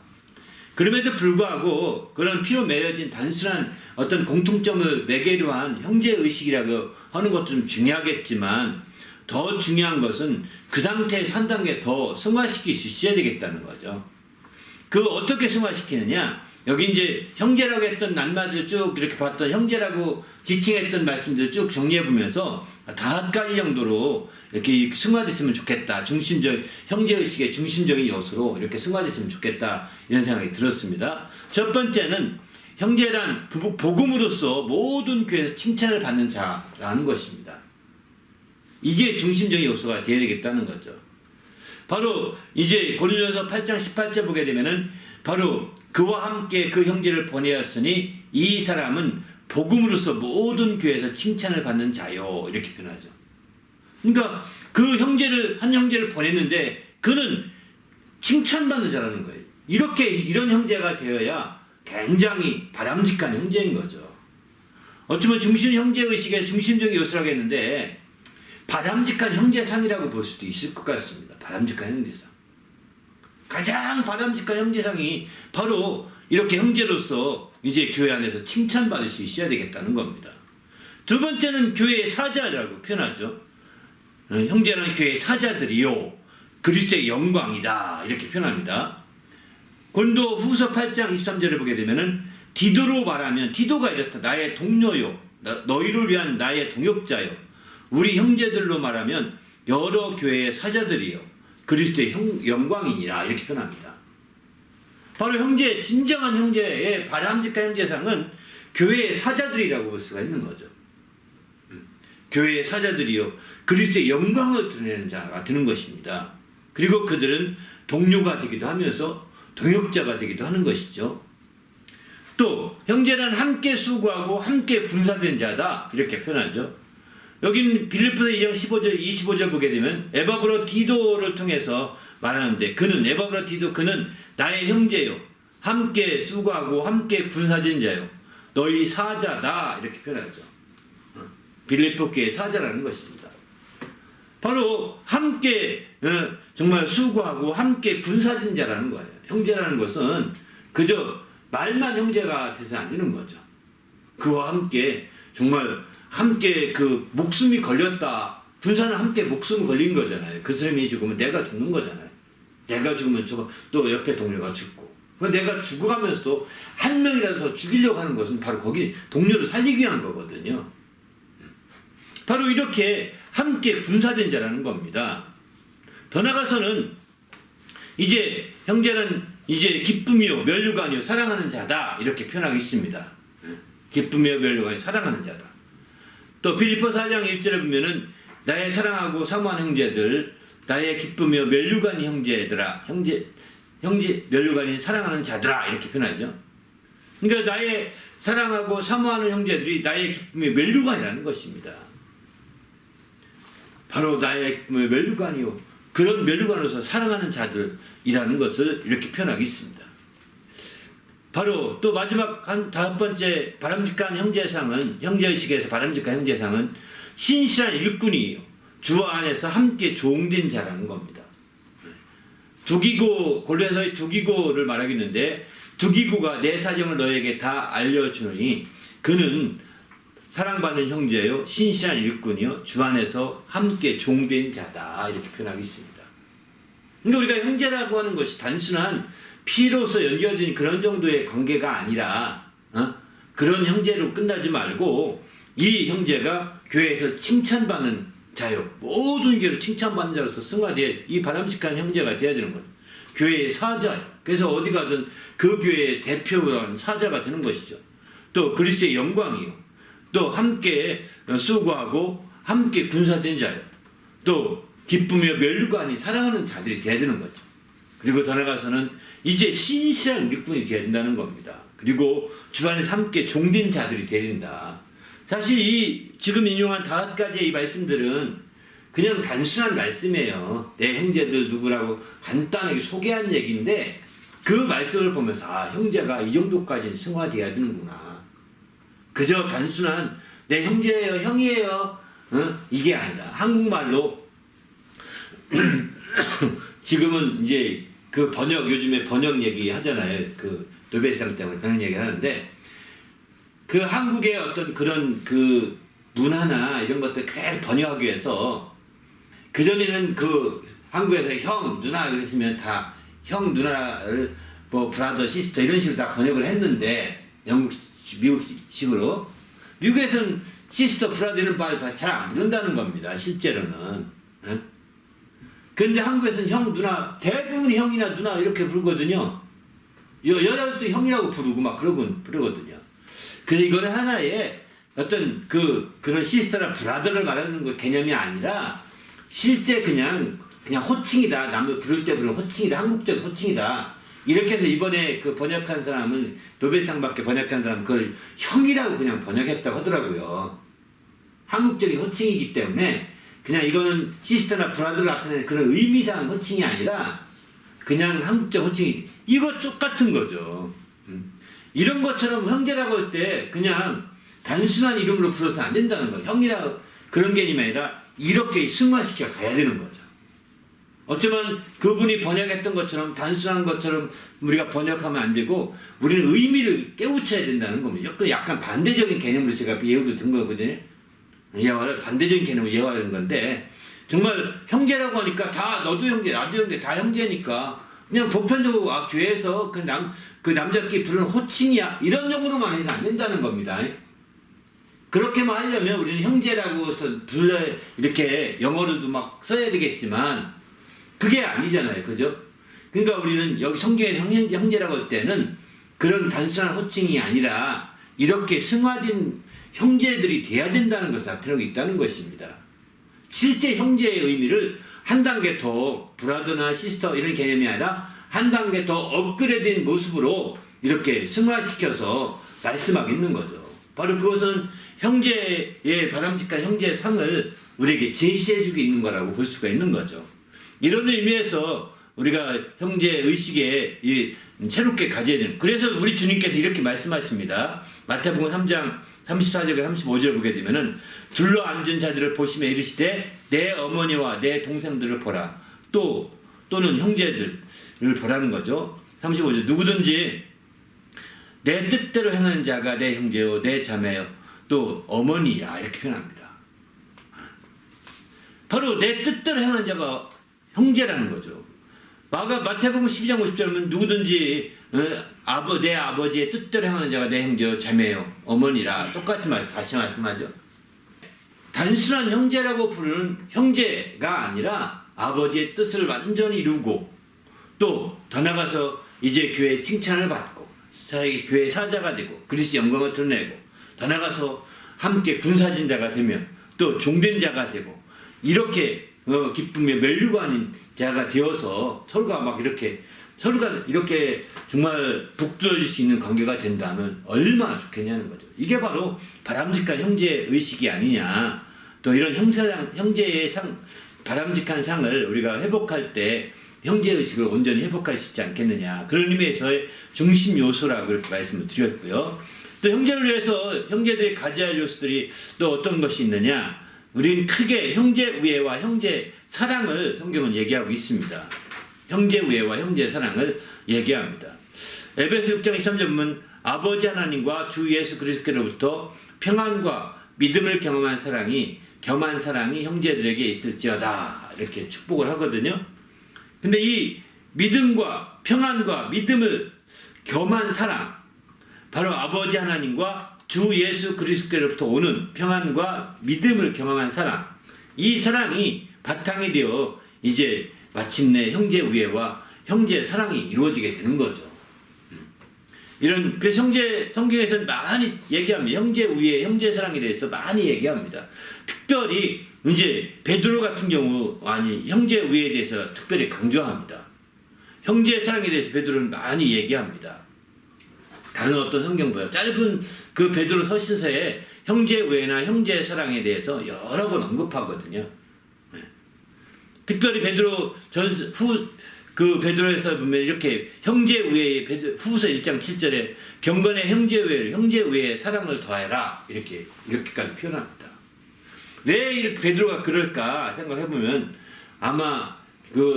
그럼에도 불구하고 그런 피로 맺어진 단순한 어떤 공통점을 매개로 한 형제의식이라고 하는 것도 좀 중요하겠지만 더 중요한 것은 그 상태에서 한 단계 더 승화시킬 수 있어야 되겠다는 거죠. 그걸 어떻게 승화시키느냐? 여기 이제 형제라고 했던 낱말을 쭉 이렇게 봤던 형제라고 지칭했던 말씀들을 쭉 정리해 보면서 5가지 정도로 이렇게 승화됐으면 좋겠다. 형제의식의 중심적인 요소로 이렇게 승화됐으면 좋겠다. 이런 생각이 들었습니다. 첫 번째는 형제란 복음으로서 모든 교회에서 칭찬을 받는 자라는 것입니다. 이게 중심적인 요소가 되어야 되겠다는 거죠. 바로 이제 고린도전서 8장 18절 보게 되면은 바로 그와 함께 그 형제를 보내었으니 이 사람은 복음으로서 모든 교회에서 칭찬을 받는 자요. 이렇게 표현하죠. 그러니까 그 형제를, 한 형제를 보냈는데 그는 칭찬받는 자라는 거예요. 이런 형제가 되어야 굉장히 바람직한 형제인 거죠. 어쩌면 형제의식의 중심적인 요소라고 했는데 바람직한 형제상이라고 볼 수도 있을 것 같습니다. 바람직한 형제상. 가장 바람직한 형제상이 바로 이렇게 형제로서 이제 교회 안에서 칭찬받을 수 있어야 되겠다는 겁니다. 두 번째는 교회의 사자라고 표현하죠. 형제는 교회의 사자들이요. 그리스도의 영광이다. 이렇게 표현합니다. 고린도 후서 8장 23절을 보게 되면은 디도로 말하면 디도가 이랬다. 나의 동료요. 너희를 위한 나의 동역자요. 우리 형제들로 말하면 여러 교회의 사자들이요. 그리스도의 영광이니라. 이렇게 표현합니다. 바로 진정한 형제의 바람직한 형제상은 교회의 사자들이라고 볼 수가 있는 거죠. 교회의 사자들이요. 그리스도의 영광을 드러내는 자가 되는 것입니다. 그리고 그들은 동료가 되기도 하면서 동역자가 되기도 하는 것이죠. 또 형제는 함께 수고하고 함께 군사된 자다. 이렇게 표현하죠. 여긴 빌립보서 2장 15절 25절 보게 되면 에바브로 디도를 통해서 말하는데 그는 나의 형제요. 함께 수고하고 함께 군사된 자요. 너희 사자다. 이렇게 표현하죠. 빌립보 교회의 사자라는 것입니다. 바로 함께 정말 수고하고 함께 군사된 자라는 거예요. 형제라는 것은 그저 말만 형제가 돼서 안 되는 거죠. 그와 함께 정말 함께 그 목숨이 걸렸다. 군사는 함께 목숨이 걸린 거잖아요. 그 사람이 죽으면 내가 죽는 거잖아요. 내가 죽으면 또 옆에 동료가 죽고. 내가 죽어가면서도 한 명이라도 더 죽이려고 하는 것은 바로 거기 동료를 살리기 위한 거거든요. 바로 이렇게 함께 군사된 자라는 겁니다. 더 나아가서는 이제 형제는 이제 기쁨이요 면류가 아니요 사랑하는 자다. 이렇게 표현하고 있습니다. 기쁨이요 면류가 아니요 사랑하는 자다. 또 빌립보 4장 1절에 보면은 나의 사랑하고 사모하는 형제들 나의 기쁨이요 면류관이 형제들아 형제 면류관이 사랑하는 자들아 이렇게 표현하죠. 그러니까 나의 사랑하고 사모하는 형제들이 나의 기쁨의 면류관이라는 것입니다. 바로 나의 기쁨의 면류관이요 그런 면류관으로서 사랑하는 자들이라는 것을 이렇게 표현하고 있습니다. 바로 또 마지막 한 5번째 바람직한 형제상은 형제의식에서 바람직한 형제상은 신실한 일꾼이에요. 주 안에서 함께 종된 자라는 겁니다. 골로새서의 두기고를 말하겠는데 두기고가 내 사정을 너에게 다 알려주느니 그는 사랑받는 형제요 신실한 일꾼이요 주 안에서 함께 종된 자다. 이렇게 표현하고 있습니다. 그러니까 우리가 형제라고 하는 것이 단순한 피로서 연결된 그런 정도의 관계가 아니라 그런 형제로 끝나지 말고 이 형제가 교회에서 칭찬받는 자요. 모든 교회로 칭찬받는 자로서 승화되어 이 바람직한 형제가 되어야 되는 거죠. 교회의 사자요. 그래서 어디 가든 그 교회의 대표한 사자가 되는 것이죠. 또 그리스도의 영광이요. 또 함께 수고하고 함께 군사된 자요. 또 기쁨이며 면류관이 사랑하는 자들이 되어야 되는 거죠. 그리고 더 나아가서는 이제 신실한 일꾼이 되어야 된다는 겁니다. 그리고 주 안에서 함께 종된 자들이 되어야 된다. 사실 이 지금 인용한 5가지의 이 말씀들은 그냥 단순한 말씀이에요. 내 형제들 누구라고 간단하게 소개한 얘기인데 그 말씀을 보면서 형제가 이 정도까지는 승화되어야 되는구나. 그저 단순한 내 형제예요, 형이에요. 이게 아니다. 한국말로 지금은 이제 그 요즘에 번역 얘기 하잖아요. 그 노벨상 때문에 번역 얘기 하는데 그 한국의 어떤 그런 그 문화나 이런 것들 그대로 번역하기 위해서 그전에는 그 한국에서 형, 누나 그랬으면 다 형, 누나를 뭐 브라더, 시스터 이런 식으로 다 번역을 했는데 미국식으로 미국에서는 시스터, 브라더 이런 말 잘 안 부른다는 겁니다. 실제로는. 그런데 한국에서는 형, 누나 대부분이 형이나 누나 이렇게 부르거든요. 여자들도 형이라고 부르고 막 그러거든요. 그래서 이거는 하나의 어떤 그런 시스터나 브라더를 말하는 거 개념이 아니라 실제 그냥 호칭이다. 남을 부를 때 부르는 호칭이다. 한국적 호칭이다. 이렇게 해서 이번에 그 번역한 사람은 노벨상 받게 번역한 사람은 그걸 형이라고 그냥 번역했다고 하더라고요. 한국적인 호칭이기 때문에 그냥 이거는 시스터나 브라더를 나타내는 그런 의미상 호칭이 아니라 그냥 한국적 호칭이 이거 똑같은 거죠. 이런 것처럼 형제라고 할 때 그냥 단순한 이름으로 불러서 안 된다는 거예요. 형이라 그런 개념이 아니라 이렇게 승화시켜 가야 되는 거죠. 어쩌면 그분이 번역했던 것처럼 단순한 것처럼 우리가 번역하면 안 되고 우리는 의미를 깨우쳐야 된다는 겁니다. 약간 반대적인 개념으로 제가 예우도 든 거거든요. 예화를 반대적인 개념으로 예화하는 건데 정말 형제라고 하니까 다 너도 형제 나도 형제 다 형제니까 그냥 보편적으로 교회에서 그 남자끼리 부르는 호칭이야 이런 용어로만 해서 안 된다는 겁니다. 그렇게만 하려면 우리는 형제라고 해서 이렇게 영어로도 막 써야 되겠지만 그게 아니잖아요. 그죠? 그러니까 우리는 여기 성경에서 형제라고 할 때는 그런 단순한 호칭이 아니라 이렇게 승화된 형제들이 돼야 된다는 것을 나타내고 있다는 것입니다. 실제 형제의 의미를 한 단계 더 브라더나 시스터 이런 개념이 아니라 한 단계 더 업그레이드된 모습으로 이렇게 승화시켜서 말씀하고 있는 거죠. 바로 그것은 형제의 바람직한 형제의 상을 우리에게 제시해주고 있는 거라고 볼 수가 있는 거죠. 이런 의미에서 우리가 형제 의식에 새롭게 가져야 되는 그래서 우리 주님께서 이렇게 말씀하십니다. 마태복음 3장 34절과 35절을 보게 되면은 둘러 앉은 자들을 보시며 이르시되 내 어머니와 내 동생들을 보라. 또는 형제들을 보라는 거죠. 35절 누구든지 내 뜻대로 행하는 자가 내 형제요 내 자매요 또 어머니야 이렇게 표현합니다. 바로 내 뜻대로 행하는 자가 형제라는 거죠. 마태복음 12장 50절은 누구든지 내 아버지의 뜻대로 행하는 자가 내 형제요 자매요 어머니라 똑같은 말 다시 말씀하죠. 단순한 형제라고 부르는 형제가 아니라 아버지의 뜻을 완전히 이루고 또 더 나가서 이제 교회의 칭찬을 받고 교회의 사자가 되고 그리스도의 영광을 드러내고 더 나가서 함께 군사진자가 되면 또 종된 자가 되고 이렇게 기쁨의 멸류관인 자가 되어서 서로가 이렇게 정말 북돋을 수 있는 관계가 된다면 얼마나 좋겠냐는 거죠. 이게 바로 바람직한 형제 의식이 아니냐. 또 이런 형제의 바람직한 상을 우리가 회복할 때 형제 의식을 온전히 회복할 수 있지 않겠느냐. 그런 의미에서의 중심 요소라고 이렇게 말씀을 드렸고요. 또 형제를 위해서 형제들이 가져야 할 요소들이 또 어떤 것이 있느냐. 우리는 크게 형제 우애와 형제 사랑을 성경은 얘기하고 있습니다. 형제 우애와 형제 사랑을 얘기합니다. 에베소 6장 23절 보면 아버지 하나님과 주 예수 그리스도로부터 평안과 믿음을 겸한 사랑이 형제들에게 있을지어다 이렇게 축복을 하거든요. 근데 이 믿음과 평안과 믿음을 겸한 사랑 바로 아버지 하나님과 주 예수 그리스도로부터 오는 평안과 믿음을 겸한 사랑 이 사랑이 바탕이 되어 이제 마침내 형제 우애와 형제 사랑이 이루어지게 되는 거죠. 그래서 성경에서는 많이 얘기합니다. 형제 우애, 형제 사랑에 대해서 많이 얘기합니다. 특별히 이제 베드로 같은 경우 형제 우애에 대해서 특별히 강조합니다. 형제 사랑에 대해서 베드로는 많이 얘기합니다. 다른 어떤 성경보다 짧은 그 베드로 서신서에 형제 우애나 형제 사랑에 대해서 여러 번 언급하거든요. 특별히 베드로에서 보면 이렇게 형제 우애의 후서 1장 7절에 경건의 형제 우애의 사랑을 더해라 이렇게까지 표현합니다. 왜 이렇게 베드로가 그럴까 생각해보면 아마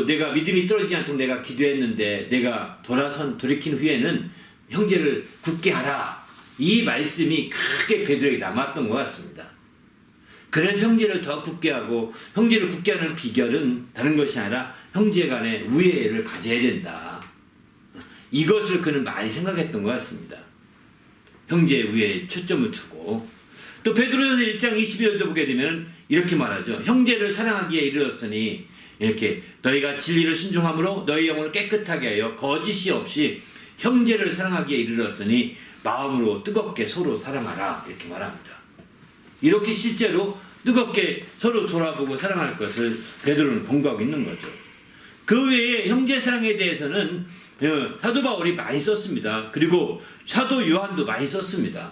내가 믿음이 떨어지지 않도록 내가 기도했는데 내가 돌이킨 후에는 형제를 굳게 하라 이 말씀이 크게 베드로에게 남았던 것 같습니다. 그래서 형제를 더 굳게 하고 형제를 굳게 하는 비결은 다른 것이 아니라 형제 간의 우애를 가져야 된다. 이것을 그는 많이 생각했던 것 같습니다. 형제 위에 초점을 두고. 또 베드로전서 1장 22절도 보게 되면 이렇게 말하죠. 형제를 사랑하기에 이르렀으니 이렇게 너희가 진리를 순종함으로 너희 영혼을 깨끗하게 하여 거짓이 없이 형제를 사랑하기에 이르렀으니 마음으로 뜨겁게 서로 사랑하라 이렇게 말합니다. 이렇게 실제로 뜨겁게 서로 돌아보고 사랑할 것을 베드로는 본거하고 있는 거죠. 그 외에 형제 사랑에 대해서는 사도 바울이 많이 썼습니다. 그리고 사도 요한도 많이 썼습니다.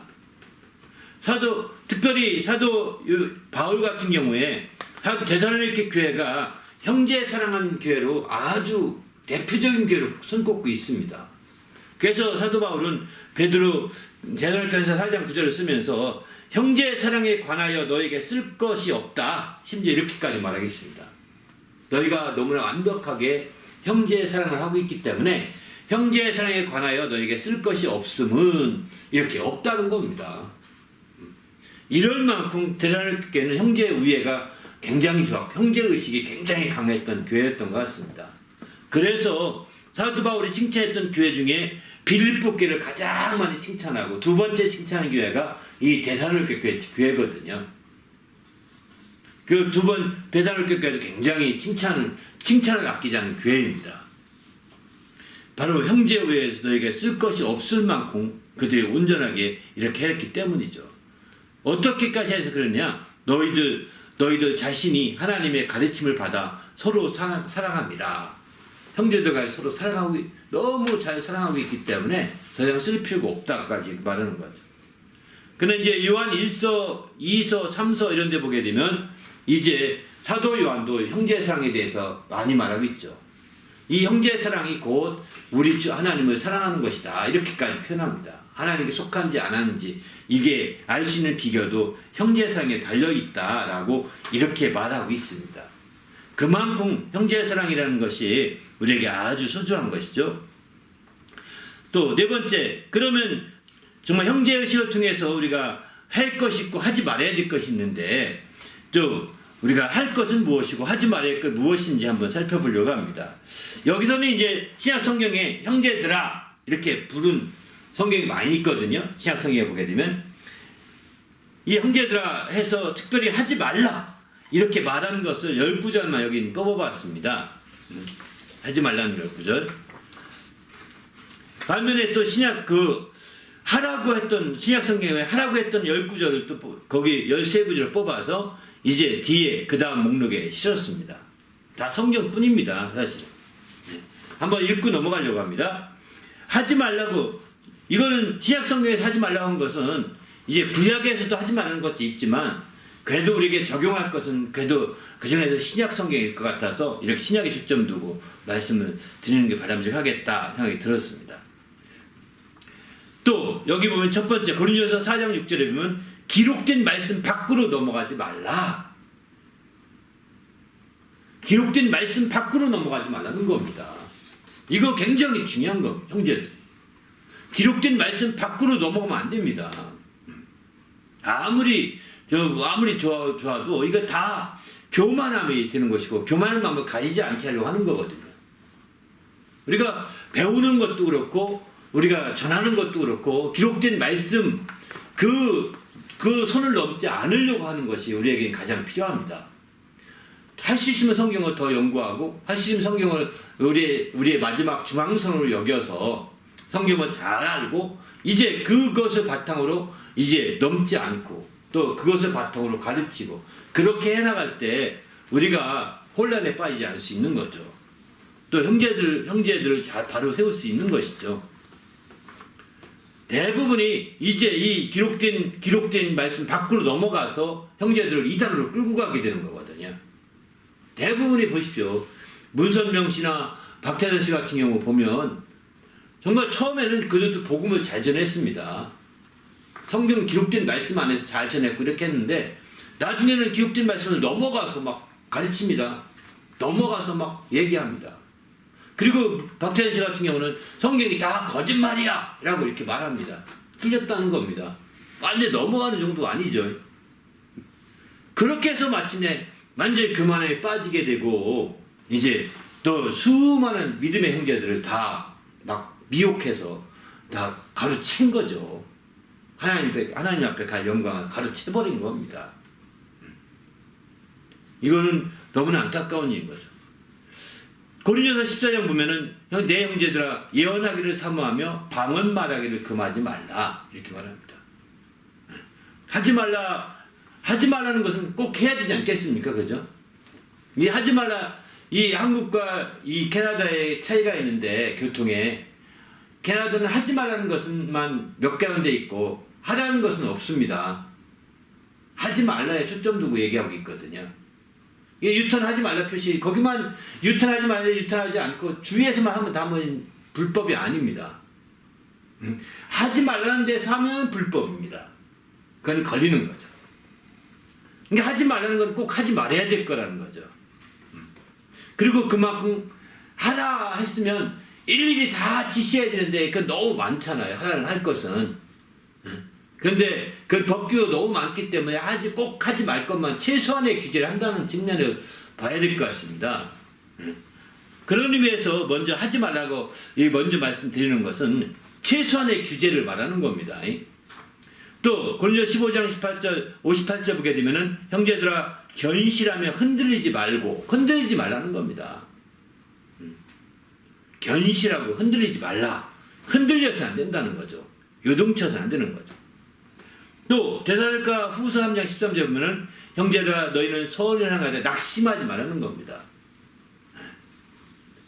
특별히 사도 바울 같은 경우에 데살로니가 교회가 형제 사랑하는 교회로 아주 대표적인 교회로 손꼽고 있습니다. 그래서 사도 바울은 데살로니가서 4장 9절을 쓰면서 형제 사랑에 관하여 너에게 쓸 것이 없다. 심지어 이렇게까지 말하겠습니다. 너희가 너무나 완벽하게 형제 사랑을 하고 있기 때문에 형제 사랑에 관하여 너에게 쓸 것이 없음은 이렇게 없다는 겁니다. 이럴 만큼 데살로니가 교회는 형제 우애가 굉장히 좋았고 형제의식이 굉장히 강했던 교회였던 것 같습니다. 그래서 사도 바울이 칭찬했던 교회 중에 빌립보 교회를 가장 많이 칭찬하고 두 번째 칭찬한 교회가 이 데살로니가 교회거든요. 그 두 번 데살로니가 교회도 굉장히 칭찬을 아끼지 않는 교회입니다. 바로 형제 외에 너에게 쓸 것이 없을 만큼 그들이 온전하게 이렇게 했기 때문이죠. 어떻게까지 해서 그러냐? 너희들 자신이 하나님의 가르침을 받아 서로 사랑합니다. 형제들과 서로 사랑하고 너무 잘 사랑하고 있기 때문에 더 이상 쓸 필요가 없다까지 말하는 거죠. 근데 이제 요한 1서, 2서, 3서 이런 데 보게 되면 이제 사도 요한도 형제 사랑에 대해서 많이 말하고 있죠. 이 형제 사랑이 곧 우리 주 하나님을 사랑하는 것이다. 이렇게까지 표현합니다. 하나님께 속한지 안 하는지 이게 알 수 있는 비결도 형제 사랑에 달려있다라고 이렇게 말하고 있습니다. 그만큼 형제 사랑이라는 것이 우리에게 아주 소중한 것이죠. 또 네 번째, 그러면 정말 형제의식을 통해서 우리가 할 것이 있고 하지 말아야 될 것이 있는데 또 우리가 할 것은 무엇이고 하지 말아야 할 것 무엇인지 한번 살펴보려고 합니다. 여기서는 이제 신약 성경에 형제들아 이렇게 부른 성경이 많이 있거든요. 신약 성경에 보게 되면 이 형제들아 해서 특별히 하지 말라 이렇게 말하는 것을 10구절만 여기 뽑아봤습니다. 하지 말라는 10구절. 반면에 또 하라고 했던 신약 성경에 하라고 했던 10구절을 또 거기 13구절을 뽑아서 이제 뒤에 그 다음 목록에 실었습니다. 다 성경뿐입니다. 사실. 한번 읽고 넘어가려고 합니다. 하지 말라고, 이거는 신약 성경에서 하지 말라고 한 것은 이제 구약에서도 하지 말라는 것도 있지만 그래도 우리에게 적용할 것은 그래도 그 중에서 신약 성경일 것 같아서 이렇게 신약에 초점 두고 말씀을 드리는 게 바람직하겠다 생각이 들었습니다. 또 여기 보면 첫 번째 고린도전서 4장 6절에 보면 기록된 말씀 밖으로 넘어가지 말라. 기록된 말씀 밖으로 넘어가지 말라는 겁니다. 이거 굉장히 중요한 겁니다. 형제들. 기록된 말씀 밖으로 넘어가면 안 됩니다. 아무리 좋아도 이거 다 교만함이 되는 것이고 교만한 마음을 가지지 않게 하려고 하는 거거든요. 우리가 배우는 것도 그렇고 우리가 전하는 것도 그렇고 기록된 말씀 그 선을 넘지 않으려고 하는 것이 우리에게 가장 필요합니다. 할 수 있으면 성경을 더 연구하고 할 수 있으면 성경을 우리의 마지막 중앙선으로 여겨서 성경을 잘 알고 이제 그것을 바탕으로 이제 넘지 않고 또 그것을 바탕으로 가르치고 그렇게 해나갈 때 우리가 혼란에 빠지지 않을 수 있는 거죠. 또 형제들을 잘 바로 세울 수 있는 것이죠. 대부분이 이제 이 기록된 말씀 밖으로 넘어가서 형제들을 이단으로 끌고 가게 되는 거거든요. 대부분이 보십시오. 문선명 씨나 박태선 씨 같은 경우 보면 정말 처음에는 그래도 복음을 잘 전했습니다. 성경 기록된 말씀 안에서 잘 전했고 이렇게 했는데 나중에는 기록된 말씀을 넘어가서 막 가르칩니다. 넘어가서 막 얘기합니다. 그리고 박태선 씨 같은 경우는 성경이 다 거짓말이야 라고 이렇게 말합니다. 틀렸다는 겁니다. 완전히 넘어가는 정도가 아니죠. 그렇게 해서 마침내 완전히 교만에 빠지게 되고 이제 또 수많은 믿음의 형제들을 다 막 미혹해서 다 가로챈 거죠. 하나님 앞에 갈 영광을 가로채버린 겁니다. 이거는 너무나 안타까운 일인 거죠. 고린도서 14장 보면은 내 형제들아 예언하기를 사모하며 방언 말하기를 금하지 말라 이렇게 말합니다. 하지 말라는 것은 꼭 해야 되지 않겠습니까? 그죠? 이 하지 말라, 이 한국과 이 캐나다의 차이가 있는데 교통에 캐나다는 하지 말라는 것만 몇 가운데 있고 하라는 것은 없습니다. 하지 말라에 초점 두고 얘기하고 있거든요. 이게 유턴하지 말라 표시, 거기만 유턴하지 말라 유턴하지 않고 주위에서만 하면 불법이 아닙니다. 하지 말라는 데서 하면 불법입니다. 그건 걸리는 거죠. 그러니까 하지 말라는 건 꼭 하지 말아야 될 거라는 거죠. 그리고 그만큼 하라 했으면 일일이 다 지시해야 되는데 그건 너무 많잖아요. 하라는 할 것은. 그런데 그 법규가 너무 많기 때문에 꼭 하지 말 것만 최소한의 규제를 한다는 측면을 봐야 될 것 같습니다. 그런 의미에서 먼저 하지 말라고 먼저 말씀드리는 것은 최소한의 규제를 말하는 겁니다. 또 고린도서 15장 58절 보게 되면은 형제들아 견실하며 흔들리지 말라는 겁니다. 견실하고 흔들리지 말라. 흔들려서는 안 된다는 거죠. 요동쳐서는 안 되는 거죠. 또 데살로니가 후서 3장 13절 보면은 형제들아 너희는 서원을 향하되 낙심하지 말라는 겁니다.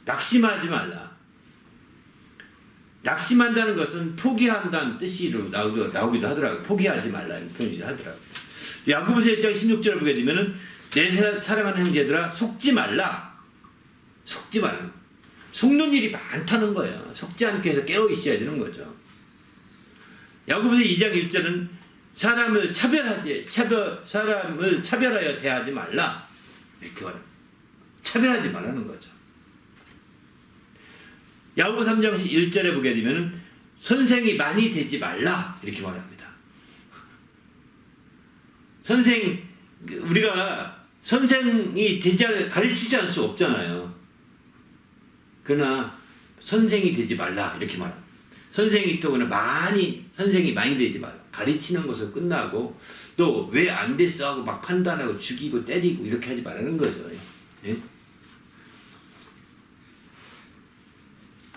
낙심하지 말라. 낙심한다는 것은 포기한다는 뜻으로 나오기도 하더라고요. 포기하지 말라는 표현이 하더라고요. 야고보서 1장 16절을 보게 되면은 내 사랑하는 형제들아 속지 말라. 속지 말라. 속는 일이 많다는 거예요. 속지 않게 해서 깨어 있어야 되는 거죠. 야고보서 2장 1절은 사람을 차별하여 대하지 말라. 이렇게 말합니다. 차별하지 말라는 거죠. 야고보 3장 1절에 보게 되면 선생이 많이 되지 말라 이렇게 말합니다. 우리가 선생이 가르치지 않을 수 없잖아요. 그러나 선생이 되지 말라 이렇게 말합니다. 선생이 많이 되지 말라. 가르치는 것을 끝나고 또 왜 안 됐어 하고 막 판단하고 죽이고 때리고 이렇게 하지 말라는 거죠. 예?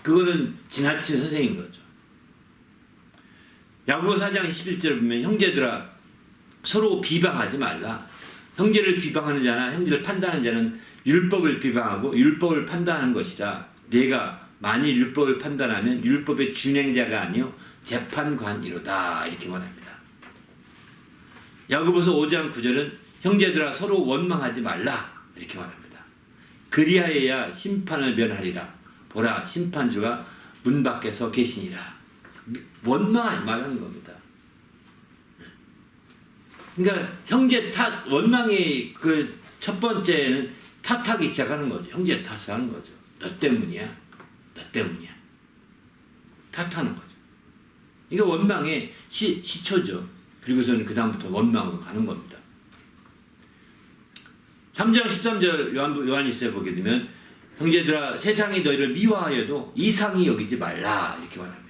그거는 지나친 선생인 거죠. 야고보 4장 11절 보면 형제들아 서로 비방하지 말라. 형제를 비방하는 자나 형제를 판단하는 자는 율법을 비방하고 율법을 판단하는 것이라. 내가 만일 율법을 판단하면 율법의 준행자가 아니요 재판관이로다 이렇게 말합니다. 야고보서 5장 9절은 형제들아 서로 원망하지 말라 이렇게 말합니다. 그리하여야 심판을 면하리라. 보라 심판주가 문 밖에서 계시니라. 원망하지 말라는 겁니다. 그러니까 형제 원망의 그 첫 번째는 탓하기 시작하는 거죠. 형제 탓하는 거죠. 너 때문이야. 탓하는 거죠. 이게 원망의 시초죠. 그리고서는 그 다음부터 원망으로 가는 겁니다. 3장 13절 요한일서에 보게 되면 형제들아 세상이 너희를 미워하여도 이상히 여기지 말라 이렇게 말합니다.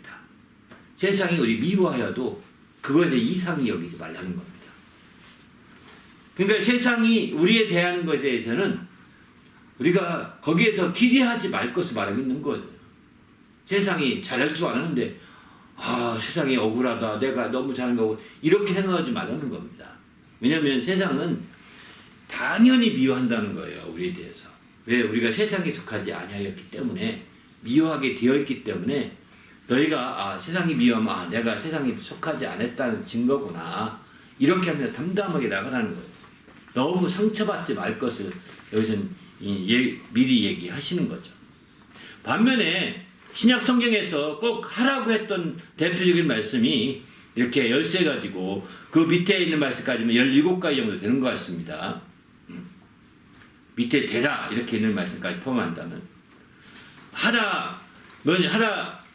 세상이 우리 미워하여도 그것에 이상히 여기지 말라는 겁니다. 그러니까 세상이 우리에 대한 것에 대해서는 우리가 거기에서 기대하지 말 것을 말하고 있는 거예요. 세상이 잘할 줄 아는데 세상이 억울하다. 내가 너무 잘한 거고 이렇게 생각하지 말라는 겁니다. 왜냐하면 세상은 당연히 미워한다는 거예요. 우리에 대해서. 왜? 우리가 세상에 속하지 아니하였기 때문에 미워하게 되어 있기 때문에 너희가 세상이 미워하면 내가 세상에 속하지 않았다는 증거구나. 이렇게 하면 담담하게 나가라는 거예요. 너무 상처받지 말 것을 여기서는 미리 얘기하시는 거죠. 반면에 신약 성경에서 꼭 하라고 했던 대표적인 말씀이 이렇게 13가지고 그 밑에 있는 말씀까지면 17가지 정도 되는 것 같습니다. 밑에 되라 이렇게 있는 말씀까지 포함한다면 하라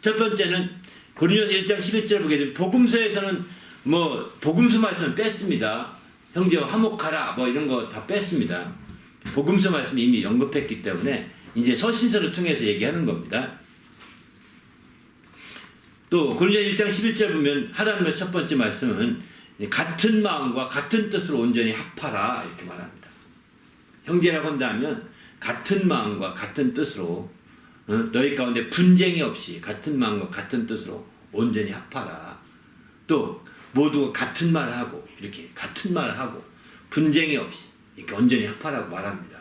첫 번째는 고린도서 1장 11절 보게 되면 복음서에서는 복음서 말씀을 뺐습니다. 형제와 화목하라 이런 거 다 뺐습니다. 복음서 말씀이 이미 언급했기 때문에 이제 서신서를 통해서 얘기하는 겁니다. 또 고린도서 1장 11절 보면 하나님의 첫 번째 말씀은 같은 마음과 같은 뜻으로 온전히 합하라 이렇게 말합니다. 형제라고 한다면 같은 마음과 같은 뜻으로 너희 가운데 분쟁이 없이 같은 마음과 같은 뜻으로 온전히 합하라. 또 모두 같은 말을 하고 이렇게 같은 말을 하고 분쟁이 없이 이렇게 온전히 합하라고 말합니다.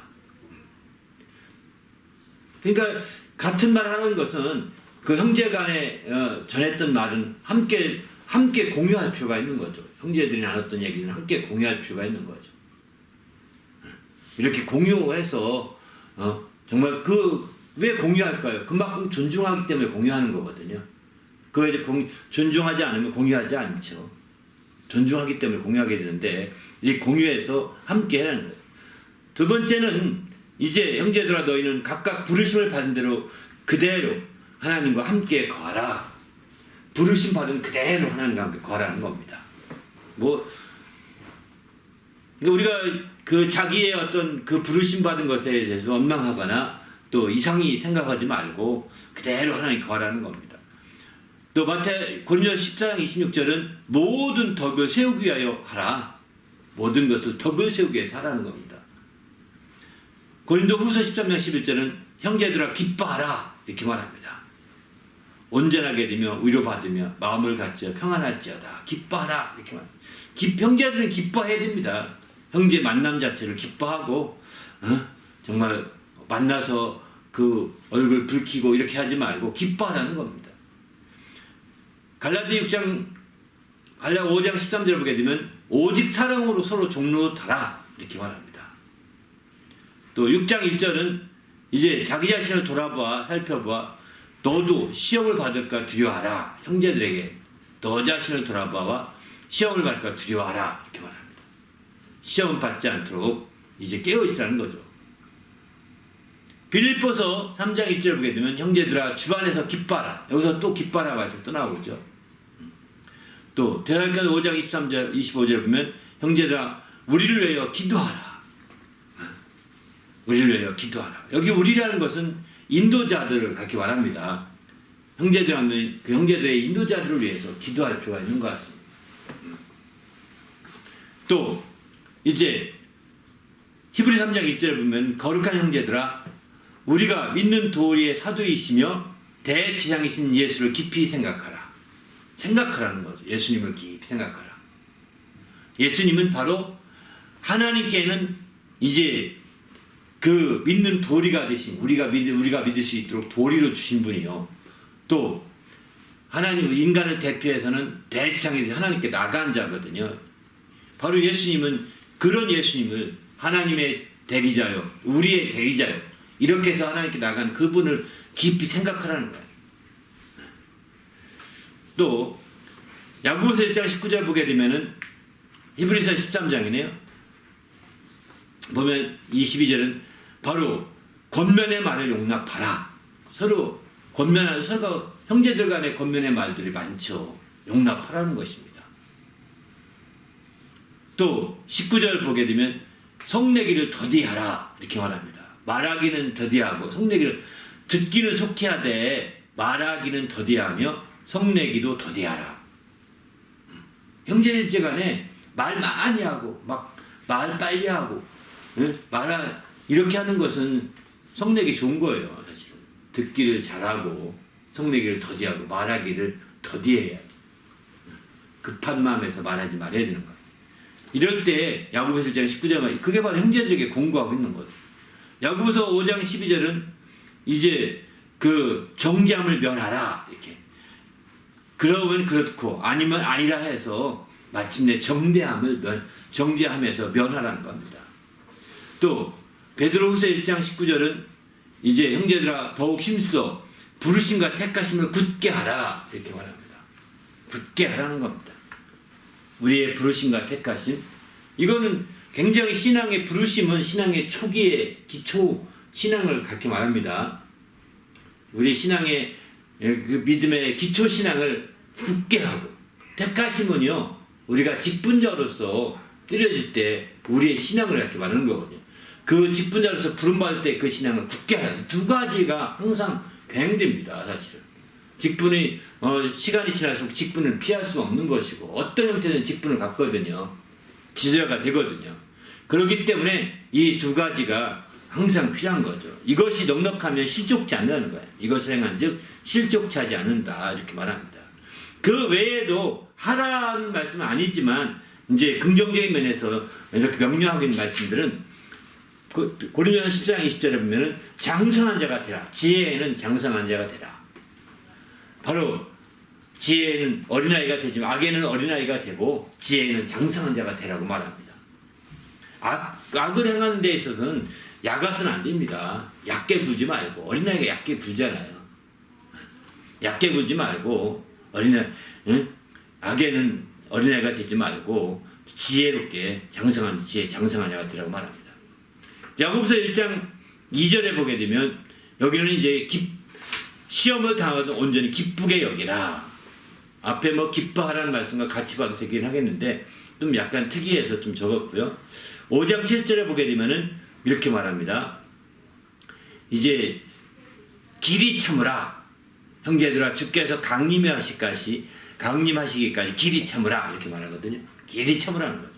그러니까 같은 말을 하는 것은 그 형제간에 전했던 말은 함께 공유할 필요가 있는 거죠. 형제들이 나눴던 얘기는 함께 공유할 필요가 있는 거죠. 이렇게 공유해서 정말 왜 공유할까요? 그만큼 존중하기 때문에 공유하는 거거든요. 이제 존중하지 않으면 공유하지 않죠. 존중하기 때문에 공유하게 되는데 이 공유해서 함께 하는 거예요. 두 번째는 이제 형제들아 너희는 각각 부르심을 받은 대로 그대로 하나님과 함께 거하라. 부르심 받은 그대로 하나님과 함께 거하라는 겁니다. 우리가 그 자기의 어떤 그 부르심 받은 것에 대해서 원망하거나 또 이상히 생각하지 말고 그대로 하나님 거하라는 겁니다. 또 고린도서 14장 26절은 모든 덕을 세우기 위하여 하라. 모든 것을 덕을 세우기 위해서 하라는 겁니다. 고린도후서 13장 11절은 형제들아 기뻐하라 이렇게 말합니다. 온전하게 되며 위로받으며 마음을 갖지 평안할지어다. 기뻐하라 이렇게 말합니다. 형제들은 기뻐해야 됩니다. 형제 만남 자체를 기뻐하고 정말 만나서 그 얼굴 붉히고 이렇게 하지 말고 기뻐하라는 겁니다. 갈라디아 5장 13절을 보게 되면 오직 사랑으로 서로 종노릇하라 이렇게 말합니다. 또 6장 1절은 이제 자기 자신을 살펴봐 너도 시험을 받을까 두려워하라. 형제들에게 너 자신을 돌아봐와 시험을 받을까 두려워하라 이렇게 말합니다. 시험 받지 않도록 이제 깨어있으라는 거죠. 빌립보서 3장 1절 보게 되면 형제들아 주 안에서 기뻐하라. 여기서 또 기뻐하라 말씀 또 나오죠. 또 데살로니가서 5장 23절 25절 보면 형제들아 우리를 위하여 기도하라. 우리를 위하여 기도하라. 여기 우리라는 것은 인도자들을 그렇게 말합니다. 형제들은 그 형제들의 인도자들을 위해서 기도할 필요가 있는 것 같습니다. 또 이제 히브리 3장 1절을 보면 거룩한 형제들아 우리가 믿는 도리의 사도이시며 대지상이신 예수를 깊이 생각하라는 거죠. 예수님을 깊이 생각하라. 예수님은 바로 하나님께는 이제 그 믿는 도리가 되신 우리가 믿을 수 있도록 도리로 주신 분이요. 또 하나님 인간을 대표해서는 대지상에서 하나님께 나간 자거든요. 바로 예수님은 그런 예수님을 하나님의 대리자요, 우리의 대리자요. 이렇게 해서 하나님께 나간 그분을 깊이 생각하라는 거예요. 또 야고보서 1장 19절 보게 되면은 히브리서 13장이네요. 보면 22절은 바로 권면의 말을 용납하라. 서로 형제들 간의 권면의 말들이 많죠. 용납하라는 것입니다. 또 19절 보게 되면 성내기를 더디하라 이렇게 말합니다. 말하기는 더디하고 듣기는 속히 하되 말하기는 더디하며 성내기도 더디하라. 형제들 간에 말 많이 하고 말 빨리 하고 이렇게 하는 것은 성내기 좋은 거예요. 사실은 듣기를 잘하고 성내기를 더디하고 말하기를 더디해야 돼. 급한 마음에서 말하지 말아야 되는 거예요. 이럴 때 야고보서 1장 19절 그게 바로 형제들에게 공부하고 있는 거죠. 야고보서 5장 12절은 이제 그 정죄함을 면하라 이렇게. 그러면 그렇고 아니면 아니라 해서 마침내 정죄함에서 면하라는 겁니다. 또 베드로후서 1장 19절은 이제 형제들아 더욱 힘써 부르심과 택하심을 굳게 하라 이렇게 말합니다. 굳게 하라는 겁니다. 우리의 부르심과 택하심 이거는 굉장히 신앙의 부르심은 신앙의 초기의 기초 신앙을 그렇게 말합니다. 우리 신앙의 그 믿음의 기초 신앙을 굳게 하고 택하심은요 우리가 직분자로서 뜨려질 때 우리의 신앙을 그렇게 말하는 거거든요. 그 직분자로서 부름받을 때 그 신앙을 굳게 하는 두 가지가 항상 병행됩니다. 사실은 직분이 시간이 지날수록 직분을 피할 수 없는 것이고 어떤 형태는 직분을 갖거든요. 지저가 되거든요. 그렇기 때문에 이 두 가지가 항상 필요한 거죠. 이것이 넉넉하면 실족치 않는다는 거예요. 이것을 행한즉 실족치 하지 않는다 이렇게 말합니다. 그 외에도 하라는 말씀은 아니지만 이제 긍정적인 면에서 이렇게 명료하고 있는 말씀들은 고린도서 14장 20절에 보면은 장성한 자가 되라. 지혜에는 장성한 자가 되라. 바로 지혜는 어린아이가 되지만 악에는 어린아이가 되고 지혜는 장성한 자가 되라고 말합니다. 악을 행하는 데 있어서는 약아서는 안 됩니다. 얕게 부지 말고 어린아이가 얕게 부잖아요. 얕게 부지 말고 악에는 어린아이가 되지 말고 지혜롭게 장성한 자가 되라고 말합니다. 야고보서 1장 2절에 보게 되면 여기는 이제 시험을 당하도 온전히 기쁘게 여기라. 앞에 뭐 기뻐하라는 말씀과 같이 봐도 되긴 하겠는데 좀 약간 특이해서 좀 적었고요. 5장 7절에 보게 되면은 이렇게 말합니다. 이제 길이 참으라. 형제들아 주께서 강림하시기까지 길이 참으라 이렇게 말하거든요. 길이 참으라는 거죠.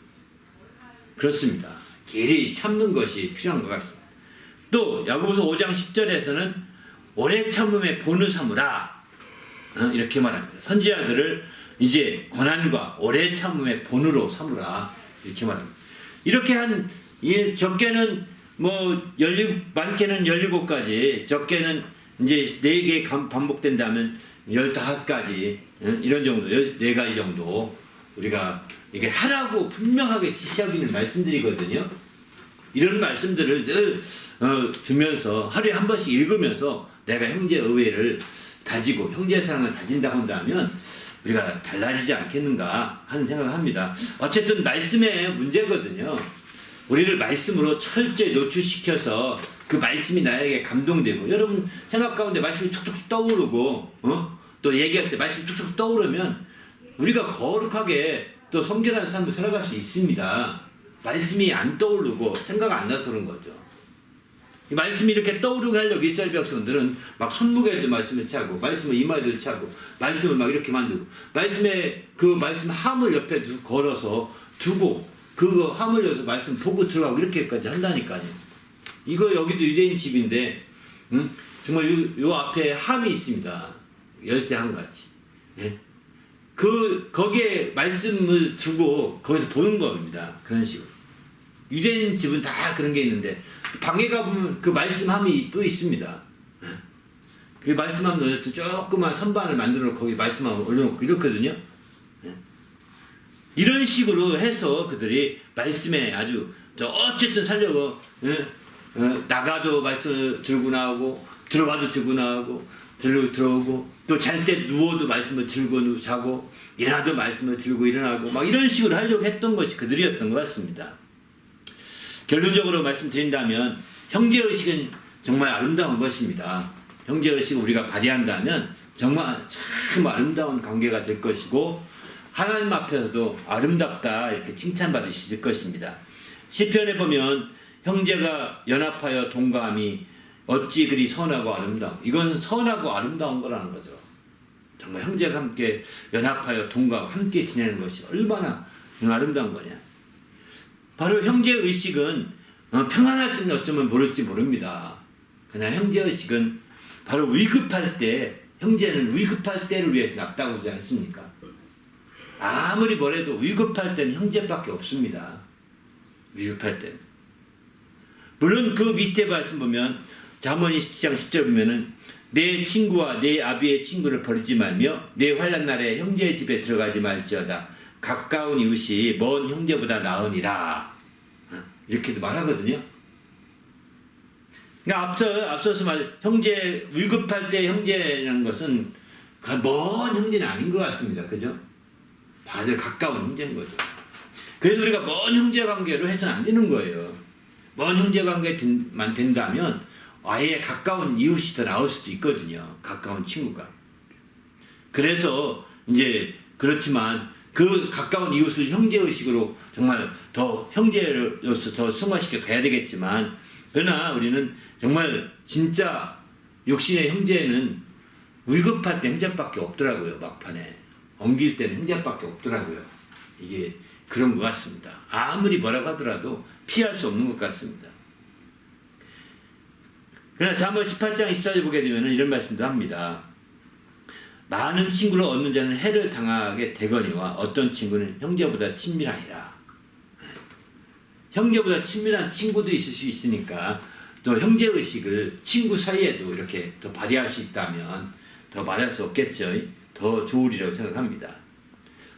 그렇습니다. 길이 참는 것이 필요한 것 같습니다. 또 야고보서 5장 10절에서는 오래 참음의 본을 삼으라 이렇게 말합니다. 선지자들을 이제 고난과 오래 참음의 본으로 삼으라 이렇게 말합니다. 이렇게 한 적게는 많게는 17가지, 적게는 이제 4개 반복된다면 15가지 이런 정도, 14가지 정도 우리가 이게 하라고 분명하게 지시하고 있는 말씀들이거든요. 이런 말씀들을 늘 주면서 하루에 한 번씩 읽으면서 내가 형제 의회를 다지고 형제 사랑을 다진다고 한다면 우리가 달라지지 않겠는가 하는 생각을 합니다. 어쨌든 말씀의 문제거든요. 우리를 말씀으로 철저히 노출시켜서 그 말씀이 나에게 감동되고 여러분 생각 가운데 말씀이 툭툭 떠오르고 또 얘기할 때 말씀이 툭툭 떠오르면 우리가 거룩하게 또 성결한 삶을 살아갈 수 있습니다. 말씀이 안 떠오르고 생각 안 나서 그런 거죠. 이 말씀이 이렇게 떠오르게 하려고 이스라엘 백성들은 막 손무게도 말씀을 차고 말씀을 이마에도 차고 말씀을 막 이렇게 만들고 그 말씀 함을 옆에 걸어서 두고 그 함을 열어서 말씀 보고 들어가고 이렇게까지 한다니까요. 이거 여기도 유대인 집인데 정말 요 앞에 함이 있습니다. 열쇠 함같이. 예? 거기에 말씀을 두고 거기서 보는 겁니다. 그런 식으로. 유대인 집은 다 그런 게 있는데 방에 가보면 그 말씀함이 또 있습니다. 그 말씀함 넣어서 조그만 선반을 만들어 놓고 거기 말씀함을 올려놓고 이렇거든요. 이런 식으로 해서 그들이 말씀에 아주 어쨌든 살려고 나가도 말씀을 들고 나오고 들어가도 들고 나오고 들어오고 또 잘 때 누워도 말씀을 들고 자고 일어나도 말씀을 들고 일어나고 막 이런 식으로 하려고 했던 것이 그들이었던 것 같습니다. 결론적으로 말씀드린다면 형제의식은 정말 아름다운 것입니다. 형제의식을 우리가 발휘한다면 정말 참 아름다운 관계가 될 것이고 하나님 앞에서도 아름답다 이렇게 칭찬받으실 것입니다. 시편에 보면 형제가 연합하여 동거함이 어찌 그리 선하고 아름다워. 이건 선하고 아름다운 거라는 거죠. 정말 형제가 함께 연합하여 동거하고 함께 지내는 것이 얼마나 아름다운 거냐. 바로 형제의식은 평안할 때는 어쩌면 모를지 모릅니다. 그러나 형제의식은 바로 위급할 때, 형제는 위급할 때를 위해서 낫다고 하지 않습니까? 아무리 뭐래도 위급할 때는 형제밖에 없습니다. 위급할 때는. 물론 그 밑에 말씀 보면 잠언 27장 10절 보면은 내 친구와 내 아비의 친구를 버리지 말며 내 환난 날에 형제의 집에 들어가지 말지어다. 가까운 이웃이 먼 형제보다 나으니라. 이렇게도 말하거든요. 그러니까 앞서서 형제 위급할 때 형제라는 것은 먼 형제는 아닌 것 같습니다. 그죠? 다들 가까운 형제인 거죠. 그래서 우리가 먼 형제 관계로 해서는 안 되는 거예요. 먼 형제 관계만 된다면 아예 가까운 이웃이 더 나올 수도 있거든요. 가까운 친구가. 그래서 이제 그렇지만 그 가까운 이웃을 형제의식으로 정말 더 형제로서 더 승화시켜 가야 되겠지만 그러나 우리는 정말 진짜 육신의 형제는 위급할 때 형제밖에 없더라고요. 막판에 옮길 때는 형제밖에 없더라고요. 이게 그런 것 같습니다. 아무리 뭐라고 하더라도 피할 수 없는 것 같습니다. 그러나 잠언 18장 24절 보게 되면 이런 말씀도 합니다. 많은 친구를 얻는 자는 해를 당하게 되거니와 어떤 친구는 형제보다 친밀하니라. 형제보다 친밀한 친구도 있을 수 있으니까 또 형제의식을 친구 사이에도 이렇게 더 발휘할 수 있다면 더 말할 수 없겠죠. 더 좋으리라고 생각합니다.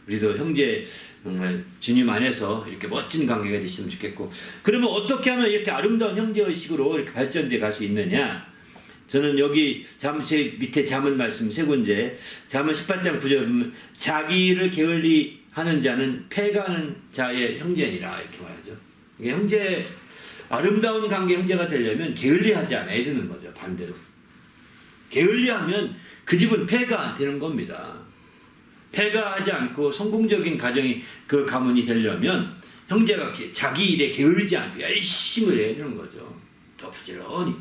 우리도 형제 정말 주님 안에서 이렇게 멋진 관계가 되시면 좋겠고, 그러면 어떻게 하면 이렇게 아름다운 형제의식으로 이렇게 발전돼 갈 수 있느냐? 저는 여기 제 밑에 잠언 말씀 세 군데, 잠언 18장 9절 보면 자기를 게을리 하는 자는 패가는 자의 형제니라 이렇게 말하죠. 이게 형제, 아름다운 관계 형제가 되려면 게을리하지 않아야 되는 거죠. 반대로 게을리하면 그 집은 패가 되는 겁니다. 패가하지 않고 성공적인 가정이 그 가문이 되려면 형제가 자기 일에 게으르지 않고 열심히 해야 되는 거죠. 더 부지런히.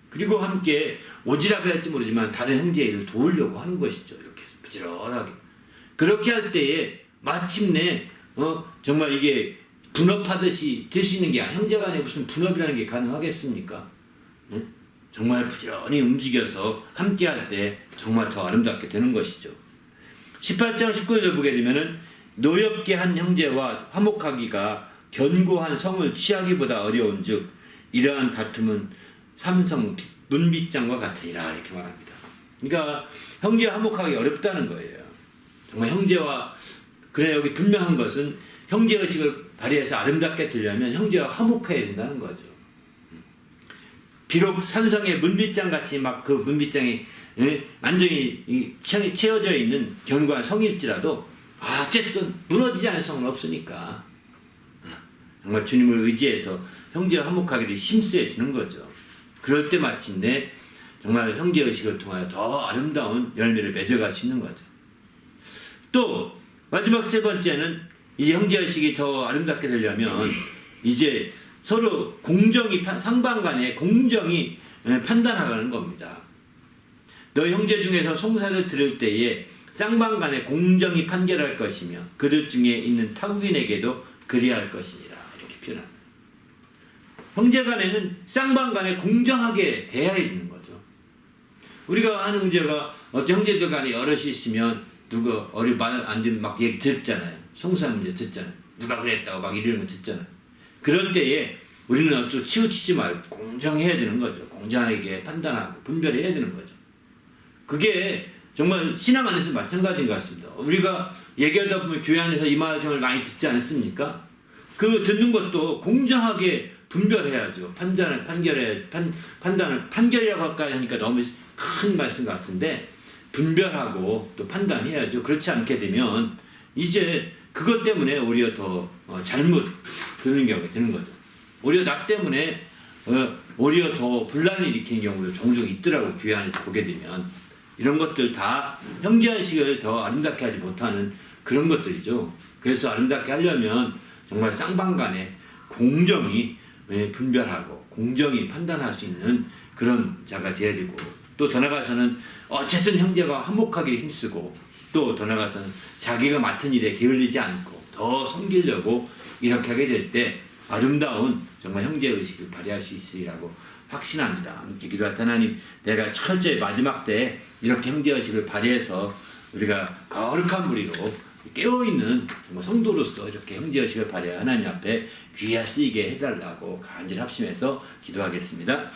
그리고 함께 오지랖이 할지 모르지만 다른 형제의 일을 도우려고 하는 것이죠. 이렇게 부지런하게. 그렇게 할 때에 마침내 정말 이게 분업하듯이 될 수 있는 게 아니라, 형제 간에 무슨 분업이라는 게 가능하겠습니까? 네? 정말 부지런히 움직여서 함께 할 때 정말 더 아름답게 되는 것이죠. 18장 19절 보게 되면은 노엽게 한 형제와 화목하기가 견고한 성을 취하기보다 어려운즉 이러한 다툼은 삼성 문빗장과 같으니라 이렇게 말합니다. 그러니까 형제와 화목하기 어렵다는 거예요. 정말 형제와, 그래 여기 분명한 것은 형제의식을 발휘해서 아름답게 되려면 형제와 화목해야 된다는 거죠. 비록 산성의 문빗장 같이 막 그 문빗장이 완전히 채워져 있는 견고한 성일지라도 어쨌든 무너지지 않은 성은 없으니까 정말 주님을 의지해서 형제와 화목하기를 힘써야 되는 거죠. 그럴 때 마침내 정말 형제의식을 통하여 더 아름다운 열매를 맺어갈 수 있는 거죠. 또 마지막 세 번째는 이 형제의식이 더 아름답게 되려면 이제 서로 공정이, 상방 간에 공정이 판단하라는 겁니다. 너 형제 중에서 송사를 들을 때에 쌍방 간에 공정히 판결할 것이며 그들 중에 있는 타국인에게도 그리할 것이니라 이렇게 표현합니다. 형제 간에는 쌍방 간에 공정하게 대해야 되는 거죠. 우리가 하는 문제가 어떤 형제들 간에 여럿이 있으면 누가 어리 말 안 되면 막 얘기 듣잖아요. 송사 문제 듣잖아요. 누가 그랬다고 막 이러는 거 듣잖아요. 그럴 때에 우리는 어쩌고 치우치지 말고 공정해야 되는 거죠. 공정하게 판단하고 분별해야 되는 거죠. 그게 정말 신앙 안에서 마찬가지인 것 같습니다. 우리가 얘기하다 보면 교회 안에서 이 말 정말 많이 듣지 않습니까? 그 듣는 것도 공정하게 분별해야죠. 판결이라고 할까 하니까 너무 큰 말씀 같은데 분별하고 또 판단해야죠. 그렇지 않게 되면 이제 그것 때문에 오히려 더 잘못 듣는 경우가 되는 거죠. 오히려 나 때문에 오히려 더 분란을 일으키는 경우도 종종 있더라고요. 교회 안에서 보게 되면. 이런 것들 다 형제의식을 더 아름답게 하지 못하는 그런 것들이죠. 그래서 아름답게 하려면 정말 쌍방 간에 공정히 분별하고 공정히 판단할 수 있는 그런 자가 되어야 되고, 또 더 나아가서는 어쨌든 형제가 화목하게 힘쓰고, 또 더 나아가서는 자기가 맡은 일에 게을리지 않고 더 섬기려고 이렇게 하게 될 때 아름다운 정말 형제의식을 발휘할 수 있으리라고 확신합니다. 함께 기도할 때 하나님, 내가 철저히 마지막 때 이렇게 형제의식을 발휘해서 우리가 거룩한 무리로 깨어있는 정말 성도로서 이렇게 형제의식을 발휘해 하나님 앞에 귀하 쓰이게 해달라고 간절히 합심해서 기도하겠습니다.